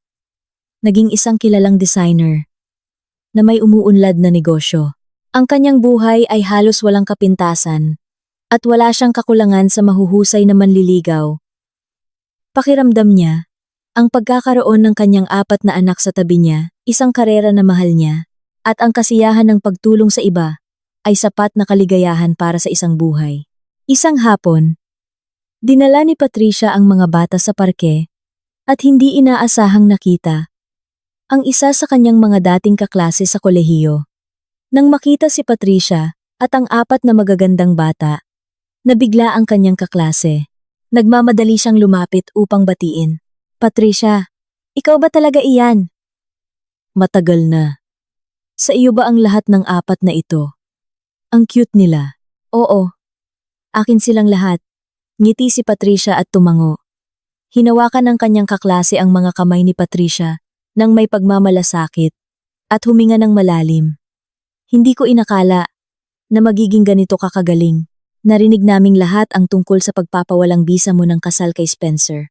Naging isang kilalang designer na may umuunlad na negosyo. Ang kanyang buhay ay halos walang kapintasan at wala siyang kakulangan sa mahuhusay na manliligaw. Pakiramdam niya, ang pagkakaroon ng kanyang 4 na anak sa tabi niya, isang karera na mahal niya, at ang kasiyahan ng pagtulong sa iba ay sapat na kaligayahan para sa isang buhay. Isang hapon, dinala ni Patricia ang mga bata sa parke at hindi inaasahang nakita ang isa sa kanyang mga dating kaklase sa kolehiyo. Nang makita si Patricia at ang 4 na magagandang bata, nabigla ang kanyang kaklase. Nagmamadali siyang lumapit upang batiin. Patricia, ikaw ba talaga iyan? Matagal na. Sa iyo ba ang lahat ng 4 na ito? Ang cute nila. Oo. Akin silang lahat. Ngiti si Patricia at tumango. Hinawakan ng kanyang kaklase ang mga kamay ni Patricia nang may pagmamalasakit at huminga ng malalim. Hindi ko inakala na magiging ganito kakagaling. Narinig naming lahat ang tungkol sa pagpapawalang bisa mo ng kasal kay Spencer.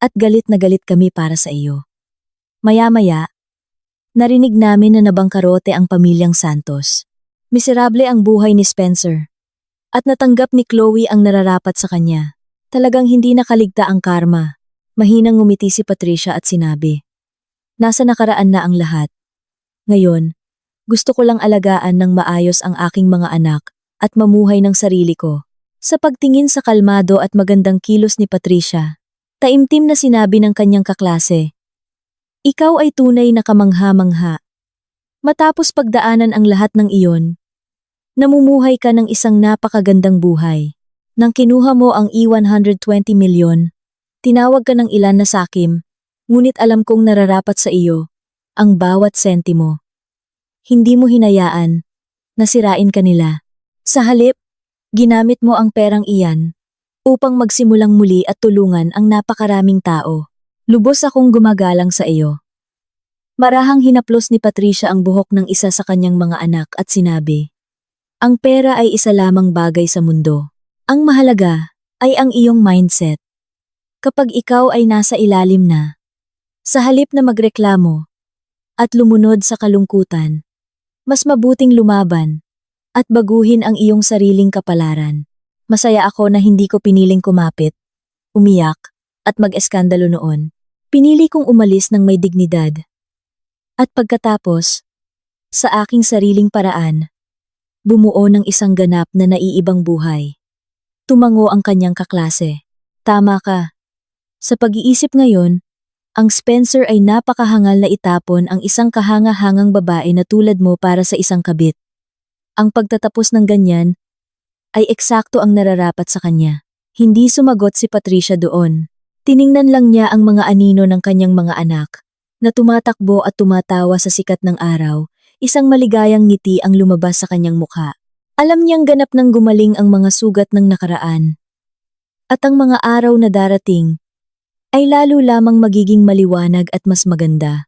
At galit na galit kami para sa iyo. Maya-maya, narinig namin na nabangkarote ang pamilyang Santos. Miserable ang buhay ni Spencer. At natanggap ni Chloe ang nararapat sa kanya. Talagang hindi nakaligta ang karma. Mahinang ngumiti si Patricia at sinabi, "Nasa nakaraan na ang lahat. Ngayon, gusto ko lang alagaan ng maayos ang aking mga anak at mamuhay ng sarili ko." Sa pagtingin sa kalmado at magandang kilos ni Patricia, taimtim na sinabi ng kanyang kaklase, "Ikaw ay tunay na kamangha-mangha. Matapos pagdaanan ang lahat ng iyon, namumuhay ka ng isang napakagandang buhay. Nang kinuha mo ang E120 milyon, tinawag ka ng ilan na sakim, ngunit alam kong nararapat sa iyo ang bawat sentimo. Hindi mo hinayaan na sirain ka nila. Sa halip, ginamit mo ang perang iyan upang magsimulang muli at tulungan ang napakaraming tao. Lubos akong gumagalang sa iyo." Marahang hinaplos ni Patricia ang buhok ng isa sa kanyang mga anak at sinabi, "Ang pera ay isa lamang bagay sa mundo. Ang mahalaga ay ang iyong mindset. Kapag ikaw ay nasa ilalim na, sa halip na magreklamo at lumunod sa kalungkutan, mas mabuting lumaban at baguhin ang iyong sariling kapalaran. Masaya ako na hindi ko piniling kumapit, umiyak, at mag-eskandalo noon. Pinili kong umalis ng may dignidad. At pagkatapos, sa aking sariling paraan, bumuo ng isang ganap na naiibang buhay. Tumango ang kanyang kaklase. Tama ka. Sa pag-iisip ngayon, ang Spencer ay napakahangal na itapon ang isang kahanga-hangang babae na tulad mo para sa isang kabit. Ang pagtatapos ng ganyan ay eksakto ang nararapat sa kanya. Hindi sumagot si Patricia doon. Tiningnan lang niya ang mga anino ng kanyang mga anak na tumatakbo at tumatawa sa sikat ng araw. Isang maligayang ngiti ang lumabas sa kanyang mukha. Alam niyang ganap nang gumaling ang mga sugat ng nakaraan. At ang mga araw na darating ay lalo lamang magiging maliwanag at mas maganda.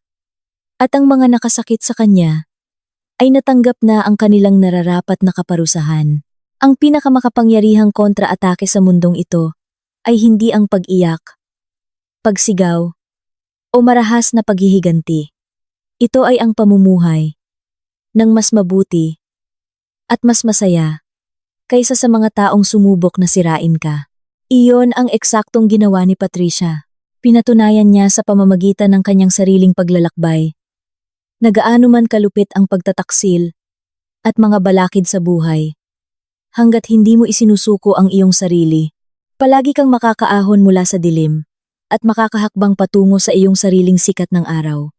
At ang mga nakasakit sa kanya ay natanggap na ang kanilang nararapat na kaparusahan. Ang pinakamakapangyarihang kontra-atake sa mundong ito ay hindi ang pag-iyak, pagsigaw, o marahas na paghihiganti. Ito ay ang pamumuhay ng mas mabuti at mas masaya kaysa sa mga taong sumubok na sirain ka. Iyon ang eksaktong ginawa ni Patricia. Pinatunayan niya sa pamamagitan ng kanyang sariling paglalakbay na gaano man kalupit ang pagtataksil at mga balakid sa buhay. Hanggat hindi mo isinusuko ang iyong sarili, palagi kang makakaahon mula sa dilim at makakahakbang patungo sa iyong sariling sikat ng araw.